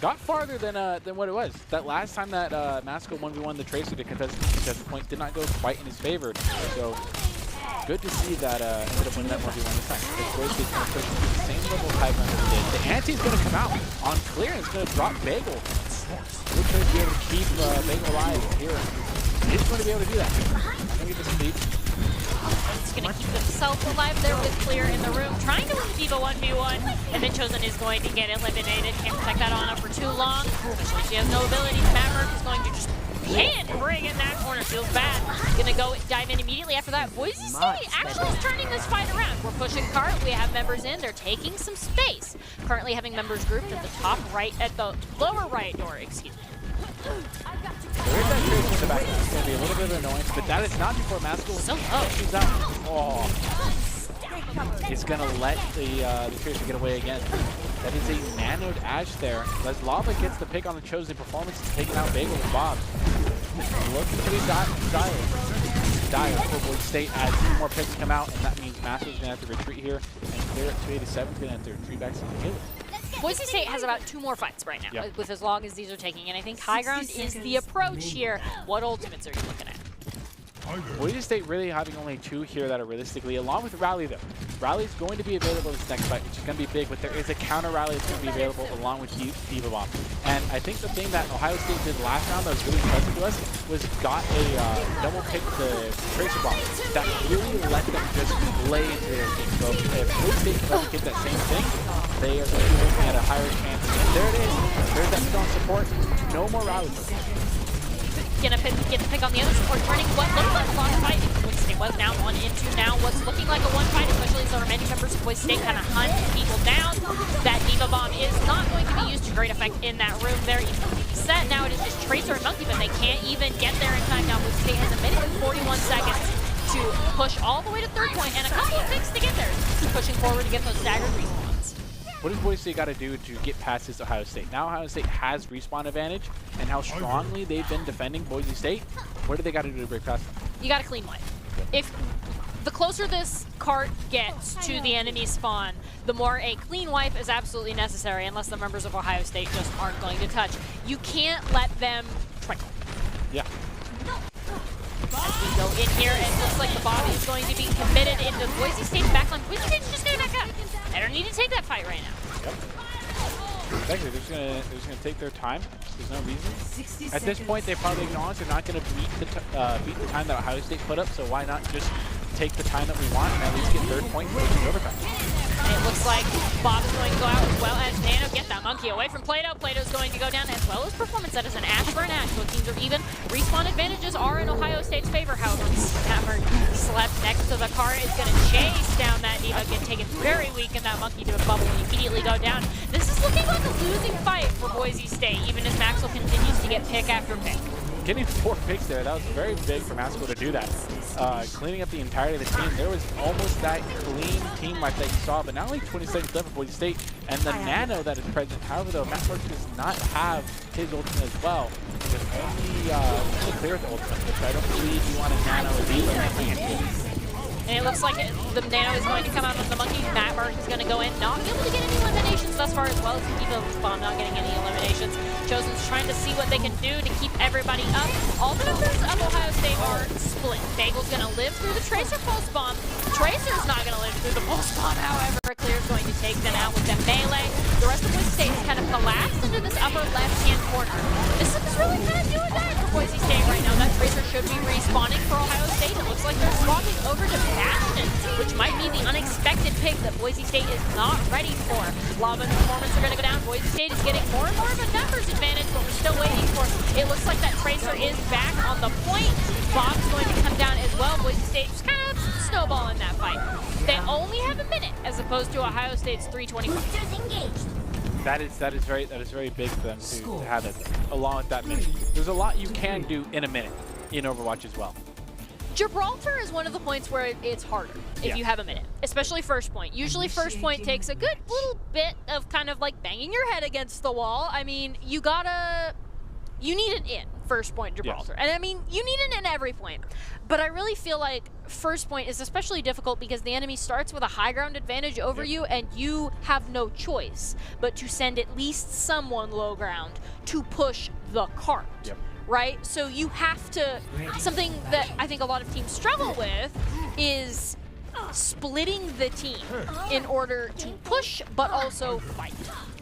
Got farther than what it was. That last time that Maxwell 1v1 the Tracer to contest the point did not go quite in his favor. So good to see that instead of winning that 1v1 this time. The Boise State's going to push the same level of high ground as they did. The anti's going to come out on clear and it's going to drop Bagel. We're trying to be able to keep Bagel alive here. He's going to be able to do that. I'm going to get this lead. He's going to keep himself alive there with Clear in the room, trying to win the Diva 1v1, and then Chosen is going to get eliminated. Can't protect that on for too long. Especially she has no abilities. Maverick is going to just bring in that corner. Feels bad. Gonna go dive in immediately after that. Boise State actually is turning this fight around. We're pushing cart. We have members in. They're taking some space. Currently having members grouped at the top right, at the lower right door, excuse me. There is that Tracer in the back. It's going to be a little bit of an annoyance, but that is not before Maxwell. So low. She's out. Oh. It's going to let the Tracer get away again. That is a nanoed Ashe there. As Lava gets the pick on the Chosen Performance, it's taking out Bagel and Bob. Looking to be dire for Boise State as 2 more picks come out, and that means Maxwell's going to have to retreat here, and Clear at 287 is going to have to retreat back to the kill. Boise State has about 2 more fights right now, with as long as these are taking, and I think high ground is the approach here. What ultimates are you looking at? Boise State really having only 2 here that are realistically, along with Rally though. Rally's going to be available this next fight, which is going to be big, but there is a counter Rally that's going to be available along with Diva Bomb. And I think the thing that Ohio State did last round that was really impressive to us was got a double pick the Tracer Bomb that really let them just play into their game. So if Boise State can replicate that same thing, they are going to be looking at a higher chance. And there it is. There's that strong support. No more Rally. Gonna get the pick on the other support, turning what looked like a long fight. Boise State was now 1 into now what's looking like a 1 fight, especially as there are many members of Boise State kind of hunt people down. That Diva Bomb is not going to be used to great effect in that room there. Even set now, it is just Tracer and Monkey, but they can't even get there in time. Now Boise State has a minute and 41 seconds to push all the way to 3rd point and a couple of picks to get there. Pushing forward to get those staggered respawns. What does Boise State got to do to get past this Ohio State? Now Ohio State has respawn advantage, and how strongly they've been defending Boise State. What do they got to do to break past them? You got to clean wipe. If the closer this cart gets to the enemy spawn, the more a clean wipe is absolutely necessary, unless the members of Ohio State just aren't going to touch. You can't let them trickle. Yeah. As we go in here, it looks like the Bobby is going to be committed into Boise State's backline. Boise State's just going to back up. They don't need to take that fight right now. Yep. Exactly. They're just gonna take their time. There's no reason. At this point, they probably acknowledge they're not gonna beat the time that Ohio State put up. So why not just take the time that we want and at least get third point in overtime. And it looks like Bob's going to go out as well as Nano. Get that monkey away from Plato. Plato's going to go down as well as Performance. That is an Ash for an Ash. Both teams are even. Respawn advantages are in Ohio State's favor. However, Hammer slept next to the car is going to chase down that Diva. Get taken very weak, and that monkey to a bubble and immediately go down. This is looking like a losing fight for Boise State, even as Maxwell continues to get pick after pick. Getting 4 picks there, that was very big for Maxwell to do that. Cleaning up the entirety of the team, there was almost that clean team wipe that you saw, but not only 20 seconds left for Boise State, and the Nano that is present. However, though, Matt Mark does not have his ultimate as well. Just only clear with the ultimate, which I don't believe you want a Nano as either. And it looks like the Nano is going to come out on the monkey. Matt Mark is going to go in, not be able to get any eliminations thus far, as well as Diva Spawn not getting any eliminations. Chosen's trying to see what they can do to keep everybody up. All the members of Ohio State are split. Bagel's going to live through the Tracer pulse bomb. Tracer's not going to live through the pulse bomb, however. Clear's going to take them out with the melee. The rest of Boise State is kind of collapsed into this upper left-hand corner. This is really kind of doing that for Boise State right now. That Tracer should be respawning for Ohio State. It looks like they're swapping over to Bastion, which might be the unexpected pick that Boise State is not ready for. Lava and Performance are going to go down. Boise State is getting more and more of a numbers advantage, but we're still waiting for it. It looks like that Tracer is back on the point. Bob's going to come down as well. Boise State just kind of snowballing that fight. They only have a minute as opposed to Ohio State's 3:25. That is very big for them to have it along with that minute. There's a lot you can do in a minute in Overwatch as well. Gibraltar is one of the points where it's harder if you have a minute, especially first point. Usually first point takes a good little bit of kind of like banging your head against the wall. I mean, you need an in first point Gibraltar. Yes. And I mean, you need an in every point. But I really feel like first point is especially difficult because the enemy starts with a high ground advantage over you, and you have no choice but to send at least someone low ground to push the cart. Yep. Right? So you have to, something that I think a lot of teams struggle with is splitting the team in order to push but also fight.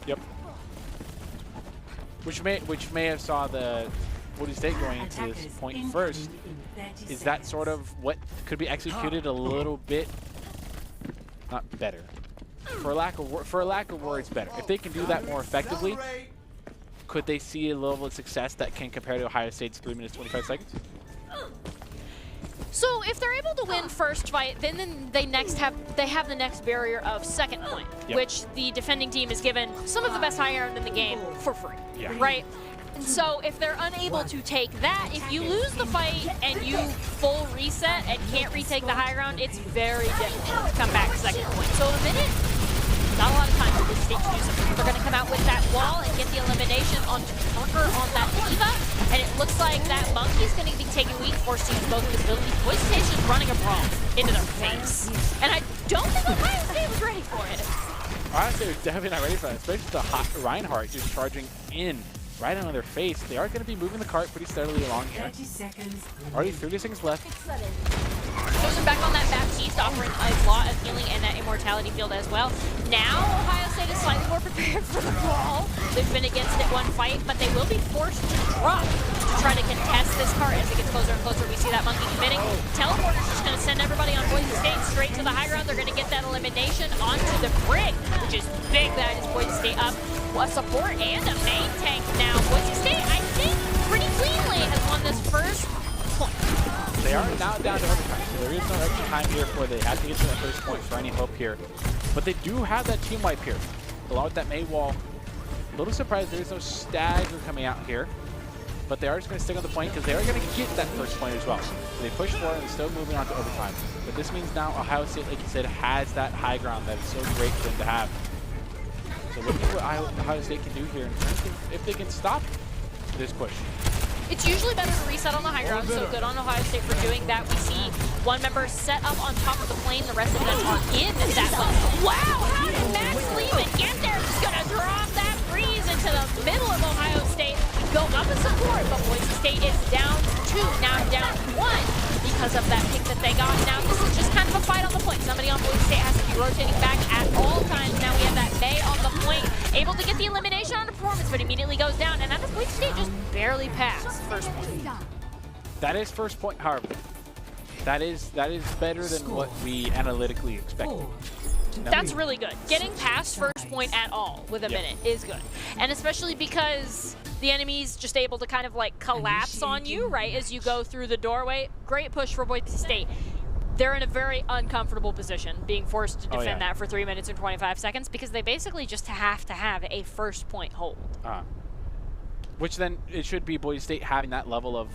Yep. Which may have saw the Boise State going into this point first. Is that sort of what could be executed a little bit, not better, for a lack of words, better. If they can do that more effectively, could they see a level of success that can compare to Ohio State's 3 minutes 25 seconds? So if they're able to win first fight, then they have the next barrier of second point, which the defending team is given some of the best high ground in the game for free, right? And so if they're unable to take that, if you lose the fight and you full reset and can't retake the high ground, it's very difficult to come back second point. So a minute, not a lot of time for this stage to do something. They're going to come out with that wall and get the elimination on Tucker on that Diva. And it looks like that monkey's going to be taking weak force to use both of his abilities. Boise State's just running a brawl into their face. And I don't think Ohio State was ready for it. Ohio State was definitely not ready for that, especially the hot Reinhardt just charging in right on their face. They are going to be moving the cart pretty steadily along here. Already 30 seconds left. Chosen back on that Baptiste, offering a lot of healing and that immortality field as well. Now, Ohio State is slightly more prepared for the brawl. They've been against it one fight, but they will be forced to drop to try to contest this cart as it gets closer and closer. We see that monkey committing. Teleporter's just going to send everybody on Boise State straight to the high ground. They're going to get that elimination onto the brig, which is big. That is Boise State up. A support and a main tank now. Boise State, I think, pretty cleanly has won this first point. They are now down to overtime, so there is no extra time here for they have to get to that first point for any hope here. But they do have that team wipe here, along with that May wall. A little surprised there is no stagger coming out here, but they are just going to stick on the point because they are going to get that first point as well. So they push forward and still moving on to overtime. But this means now Ohio State, like you said, has that high ground that is so great for them to have. So look at what Ohio State can do here in terms of if they can stop this push. It's usually better to reset on the high ground, so good on Ohio State for doing that. We see one member set up on top of the plane, the rest of them are in that lane. Wow, how did Max Lehman get there? He's gonna drop that breeze into the middle of Ohio State. Go up and support, but Boise State is down 2, now down 1 because of that pick that they got. Now this is just kind of a fight on the point. Somebody on Boise State has to be rotating back at all times. Now we have that May on the point, able to get the elimination on the Performance, but immediately goes down, and that is Boise State just barely passed first point. That is first point, however. That is better than what we analytically expected. That's really good. Getting past first point at all with a minute is good. And especially because the enemy's just able to kind of like collapse on you, right, as you go through the doorway. Great push for Boise State. They're in a very uncomfortable position, being forced to defend that for 3 minutes and 25 seconds because they basically just have to have a first point hold. Which then it should be Boise State having that level of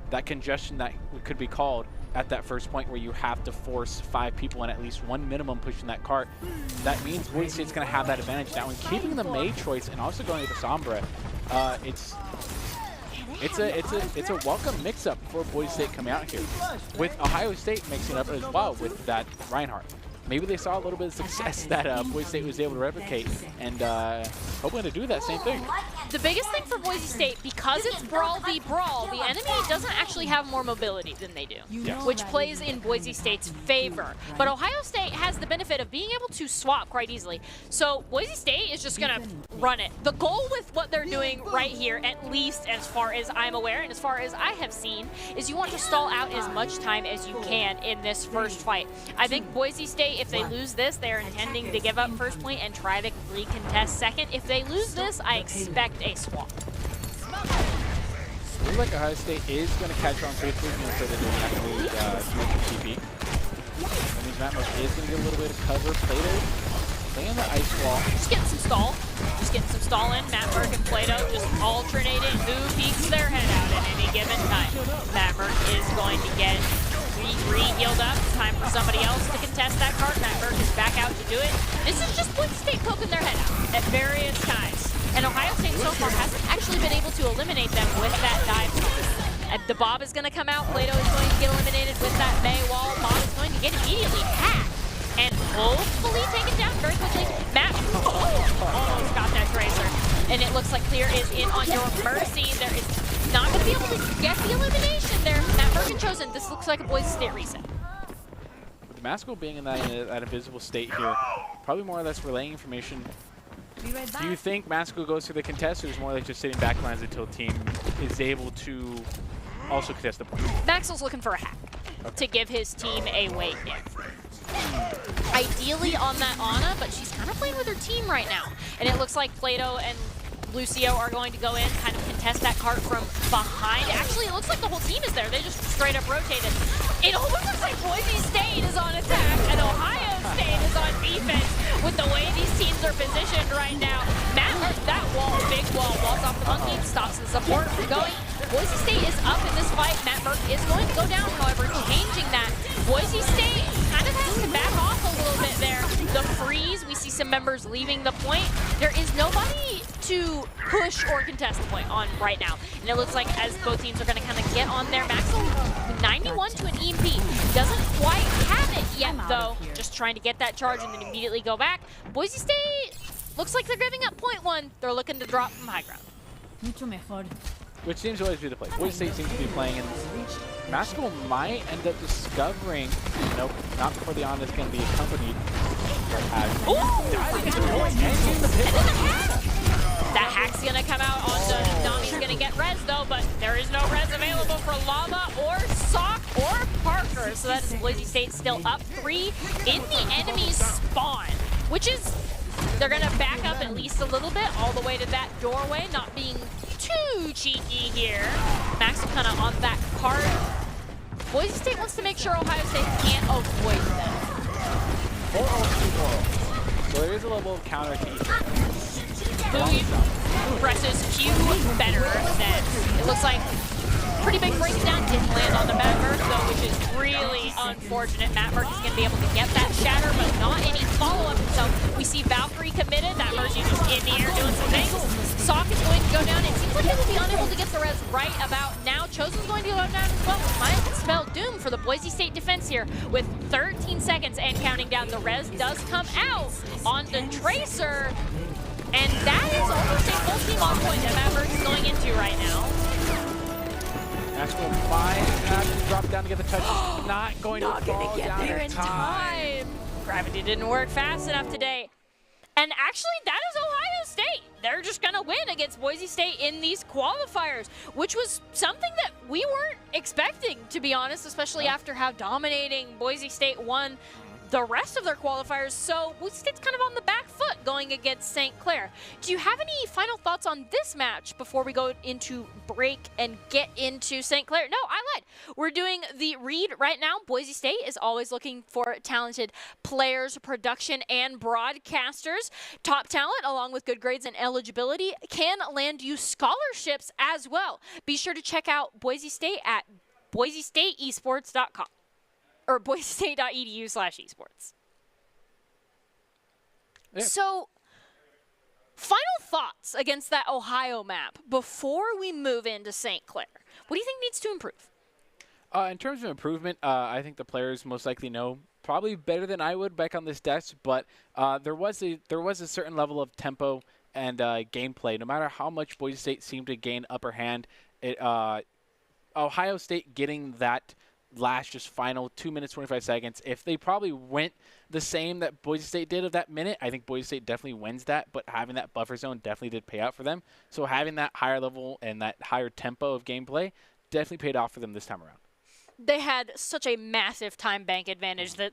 that congestion that could be called at that first point where you have to force 5 people and at least 1 minimum pushing that cart. That means Boise State's going to have that advantage now. And keeping the May choice and also going with the Sombra, it's a welcome mix-up for Boise State coming out here. With Ohio State mixing up as well with that Reinhardt. Maybe they saw a little bit of success that Boise State was able to replicate and hoping to do that same thing. The biggest thing for Boise State, because it's brawl v brawl, the enemy doesn't actually have more mobility than they do, which plays in Boise State's favor. But Ohio State has the benefit of being able to swap quite easily. So Boise State is just going to run it. The goal with what they're doing right here, at least as far as I'm aware and as far as I have seen, is you want to stall out as much time as you can in this first fight. I think Boise State, if they lose this, they're intending to give up first point and try to recontest second. If they lose this, I expect a swap. Looks like Ohio State is going to catch on faithfully for the TP. That means Matt Murk is going to get a little bit of cover. Plato playing the ice wall. Just getting some stall. Just getting some stall in. Matt Murk and Plato just alternating who peeks their head out at any given time. Matt Murk is going to get re-healed up. Time for somebody else to contest that card. Matt Murk is back out to do it. This is just Boise State poking their head out at various times. And Ohio State so far hasn't actually been able to eliminate them with that dive. The Bob is going to come out. Plato is going to get eliminated with that May wall. Bob is going to get immediately hacked and hopefully taken down very quickly. Matt almost got that Tracer. And it looks like Clear is in on your mercy. There is not going to be able to get the elimination there. Matt Murk and Chosen. This looks like a Boise State reset. With the Masco being in that invisible state here, probably more or less relaying information. Do you think Masco goes through the contest, or is more like just sitting backlines until the team is able to also contest the point? Maxwell's looking for a hack to give his team a way in. Ideally on that Ana, but she's kind of playing with her team right now. And it looks like Plato and Lucio are going to go in, kind of contest that cart from behind. Actually, it looks like the whole team is there. They just straight up rotated. It almost looks like Boise State is on attack and Ohio State is on defense with the way these teams are positioned right now. That wall, big wall, walls off the monkey, stops the support from going. Boise State is up in this fight. Matt Murk is going to go down, however, changing that. Boise State kind of has to back off a little bit there. The freeze, we see some members leaving the point. There is nobody to push or contest the point on right now. And it looks like as both teams are going to kind of get on their Maxwell 91 to an EMP. Doesn't quite have it yet, though. Just trying to get that charge and then immediately go back. Boise State looks like they're giving up point 1. They're looking to drop from high ground. Which seems to always be the play. Boise State seems to be playing, and Masco might end up discovering, nope, not before the Ana is going to be accompanied. That hack's going to come out on the Nami's going to get res though, but there is no res available for Lava or Sock or Parker. So that is Boise State still up 3 in the enemy's spawn, which is, they're going to back up at least a little bit all the way to that doorway, not being too cheeky here. Max kind of on that card. Boise State wants to make sure Ohio State can't avoid them. So there is a level of counter to each. Who presses Q better than, it looks like pretty big breakdown. Didn't land on the Matt Murk though, which is really unfortunate. Matt Murk is going to be able to get that shatter, but not any follow-up. So we see Valkyrie committed. That Mercy just in the air doing some things. Sock is going to go down. It seems like they will be unable to get the res right about now. Chosen's going to go down as well. Might spell doom for the Boise State defense here with 13 seconds and counting down. The res does come out on the Tracer. And that is almost a full team on point that Matt Murk is going into right now. Maxwell might have to drop down to get the touch. Not going to get there in time. Gravity didn't work fast enough today. And actually, that is Ohio State. they're just going to win against Boise State in these qualifiers, which was something that we weren't expecting, to be honest, especially after how dominating Boise State won the rest of their qualifiers. So Boise State's kind of on the back foot going against St. Clair. Do you have any final thoughts on this match before we go into break and get into St. Clair? No, I lied. We're doing the read right now. Boise State is always looking for talented players, production, and broadcasters. Top talent, along with good grades and eligibility, can land you scholarships as well. Be sure to check out Boise State at boisestateesports.com. or boisestate.edu/esports. Yeah. So, final thoughts against that Ohio map before we move into St. Clair. What do you think needs to improve? In terms of improvement, I think the players most likely know probably better than I would back on this desk, but there was a certain level of tempo and gameplay. No matter how much Boise State seemed to gain upper hand, Ohio State getting that last just final 2 minutes 25 seconds, if they probably went the same that Boise State did of that minute, I think Boise State definitely wins that, but having that buffer zone definitely did pay out for them. So having that higher level and that higher tempo of gameplay definitely paid off for them this time around. They had such a massive time bank advantage that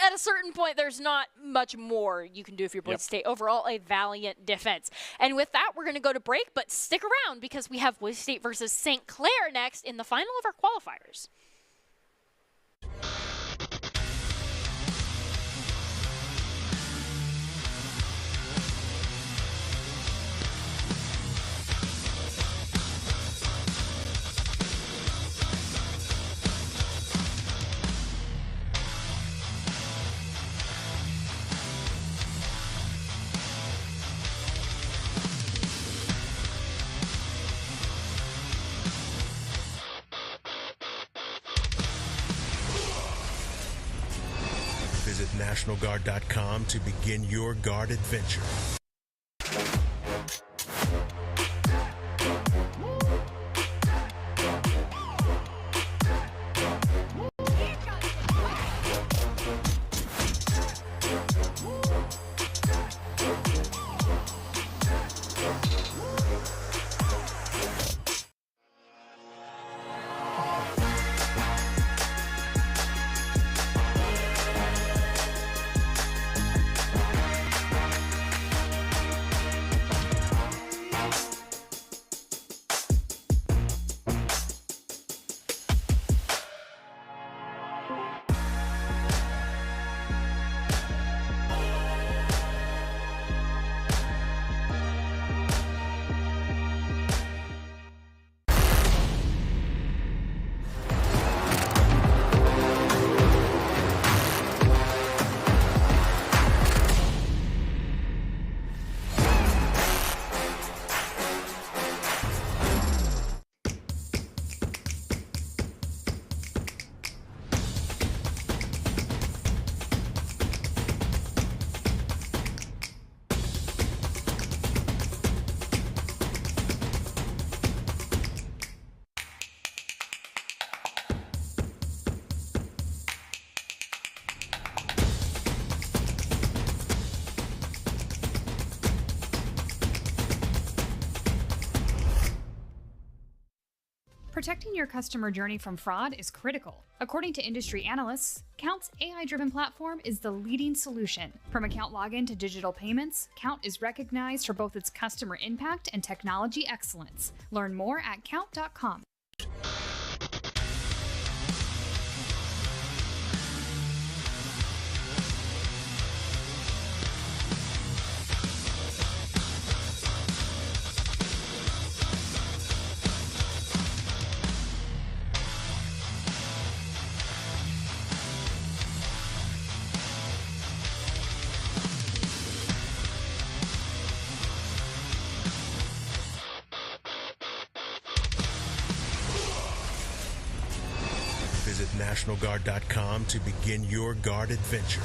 at a certain point there's not much more you can do if you're Boise State. Overall, a valiant defense. And with that, we're going to go to break, but stick around because we have Boise State versus St. Clair next in the final of our qualifiers. Visit NationalGuard.com to begin your Guard adventure. Protecting your customer journey from fraud is critical. According to industry analysts, Count's AI-driven platform is the leading solution. From account login to digital payments, Count is recognized for both its customer impact and technology excellence. Learn more at count.com. Visit NationalGuard.com to begin your Guard adventure.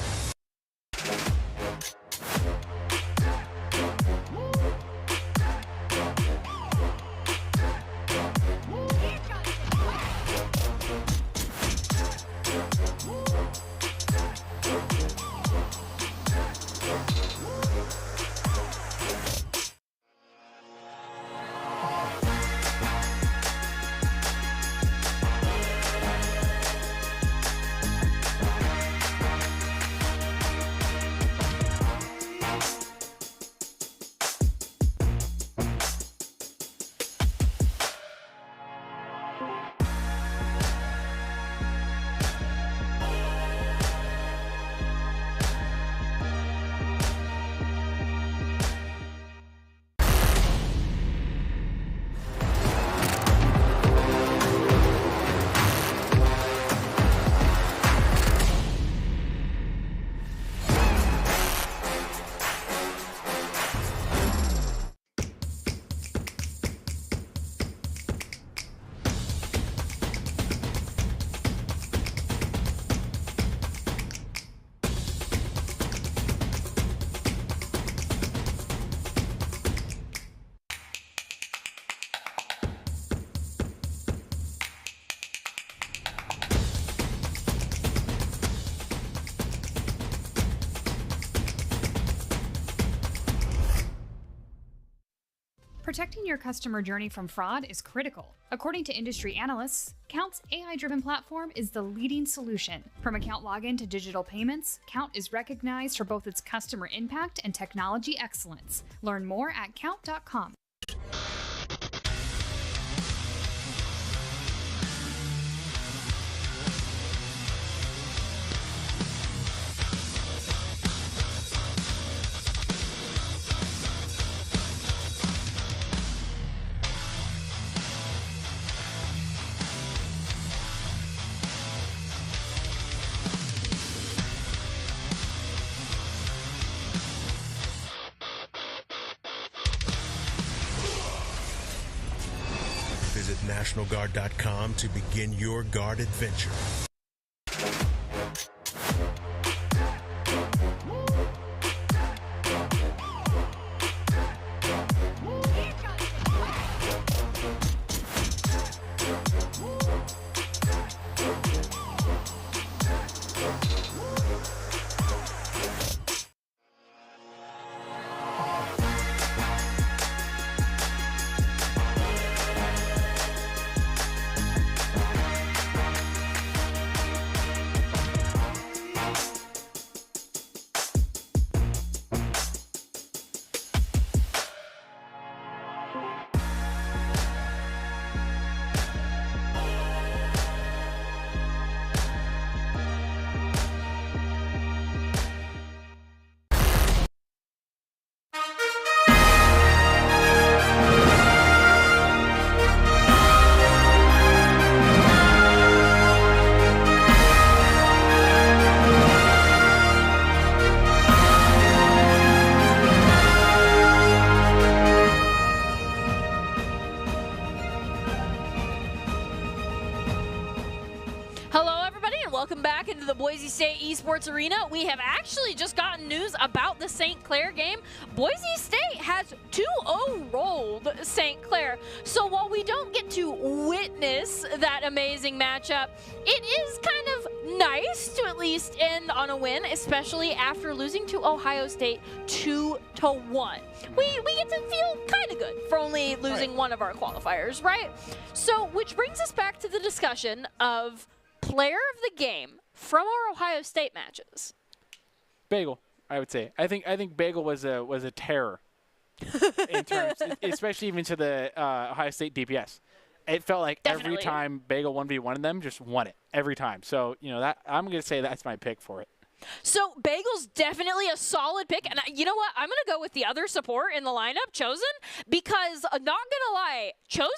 Protecting your customer journey from fraud is critical. According to industry analysts, Count's AI-driven platform is the leading solution. From account login to digital payments, Count is recognized for both its customer impact and technology excellence. Learn more at count.com. Visit NationalGuard.com to begin your guard adventure. Welcome back into the Boise State Esports Arena. We have actually just gotten news about the St. Clair game. Boise State has 2-0 rolled St. Clair. So while we don't get to witness that amazing matchup, it is kind of nice to at least end on a win, especially after losing to Ohio State 2-1. We get to feel kind of good for only losing one of our qualifiers, right? So, which brings us back to the discussion of player of the game from our Ohio State matches. Bagel, I would say. I think Bagel was a terror in terms, especially even to the Ohio State DPS. It felt like every time Bagel 1v1 them, just won it every time. So that I'm gonna say that's my pick for it. So Bagel's definitely a solid pick, and you know what? I'm going to go with the other support in the lineup, Chosen, because not going to lie, Chosen,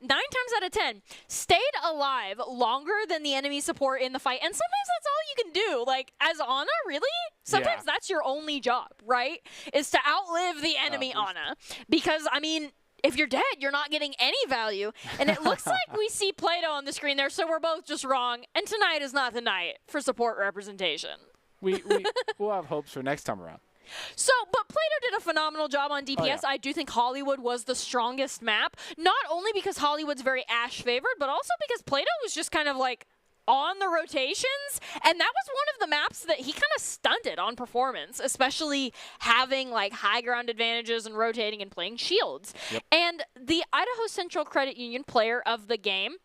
9 times out of 10, stayed alive longer than the enemy support in the fight, and sometimes that's all you can do. Like, as Ana, really? Sometimes that's your only job, right? Is to outlive the enemy Ana. Because, I mean, if you're dead, you're not getting any value. And it looks like we see Plato on the screen there, so we're both just wrong. And tonight is not the night for support representation. We'll have hopes for next time around. So, but Plato did a phenomenal job on DPS. Oh, yeah. I do think Hollywood was the strongest map, not only because Hollywood's very Ash favored, but also because Plato was just kind of like on the rotations, and that was one of the maps that he kind of stunted on performance, especially having like high ground advantages and rotating and playing shields. Yep. And the Idaho Central Credit Union player of the game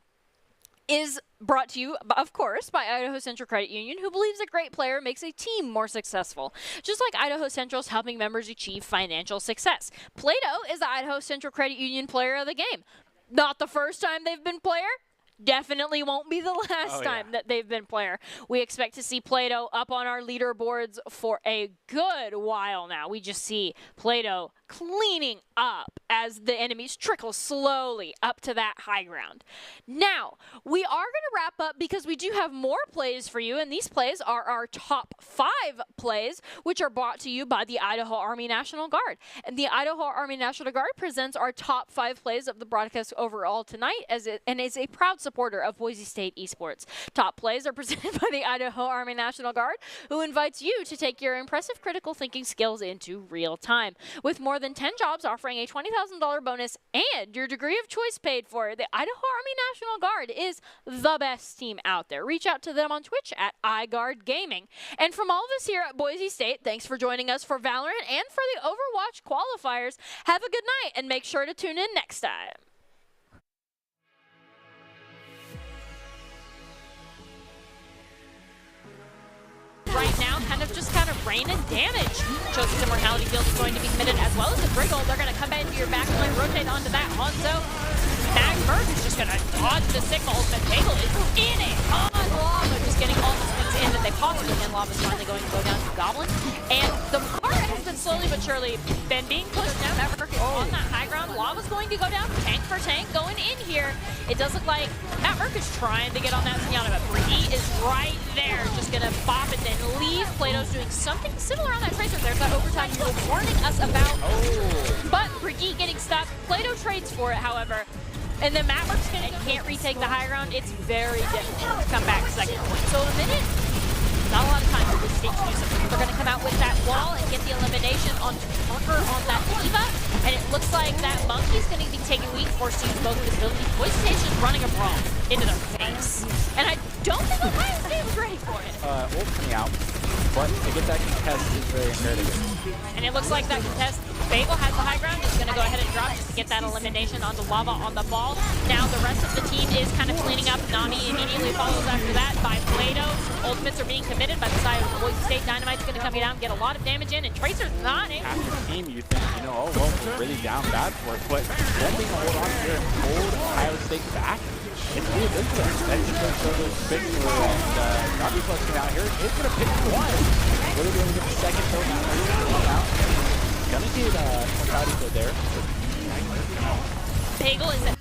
is brought to you, of course, by Idaho Central Credit Union, who believes a great player makes a team more successful. Just like Idaho Central's helping members achieve financial success. Plato is the Idaho Central Credit Union player of the game. Not the first time they've been player. Definitely won't be the last time that they've been player. We expect to see Plato up on our leaderboards for a good while now. We just see Plato cleaning up as the enemies trickle slowly up to that high ground. Now, we are going to wrap up because we do have more plays for you, and these plays are our top 5 plays, which are brought to you by the Idaho Army National Guard. And the Idaho Army National Guard presents our top 5 plays of the broadcast overall tonight, and is a proud supporter of Boise State Esports. Top plays are presented by the Idaho Army National Guard, who invites you to take your impressive critical thinking skills into real time. With more more than 10 jobs offering a $20,000 bonus and your degree of choice paid for, the Idaho Army National Guard is the best team out there. Reach out to them on Twitch at iGuard Gaming. And from all of us here at Boise State, thanks for joining us for Valorant and for the Overwatch qualifiers. Have a good night and make sure to tune in next time. Right now, kind of rain and damage. Chosen Immortality Field is going to be committed as well as the Briggle. They're going to come into your back line, rotate onto that Hanzo. Mag Merc is just going to dodge the signals, but Bagel is in it on Lava, just getting all the things in that they possibly can. Lava's finally going to go down to Goblin. And the cart has been slowly but surely being pushed down. Matt Merc is on that high ground. Lava's going to go down tank for tank going in here. It does look like Matt Merc is trying to get on that Zenyatta, but Brigitte is right there, just going to bop it and leave. Plato's doing something similar on that Tracer. There's that overtime you were warning us about. But Brigitte getting stuck. Plato trades for it, however. And then Matt Merc's can't retake the high ground. It's very difficult to come back second point. So in a minute, not a lot of time for this stage to do something. They're going to come out with that wall and get the elimination on Parker on that Diva. And it looks like that Monkey's going to be taking weak force to use both of his abilities. Boise Station's running a brawl into their face. And I don't think Ohio State was ready for it. Ult coming out, but to get that contest is very imperative. And it looks like that contest, Bagel has the high ground, just going to go ahead and drop just to get that elimination onto Lava on the ball. Now the rest of the team is kind of cleaning up. Nami immediately follows after that by Plato. Ultimates are being committed by the side of Boise State. Dynamite's going to come down, get a lot of damage in, and Tracer's not in. After the team, you think, you know, oh, well, we're really down bad for it, but one thing to hold on here and hold Ohio State back, it's really good for them. That's just going to show those big and Navi Plus come out here. It's going to pick one. Really going to get the second kill now. Out. Gonna get Mortality Field there. Bagel is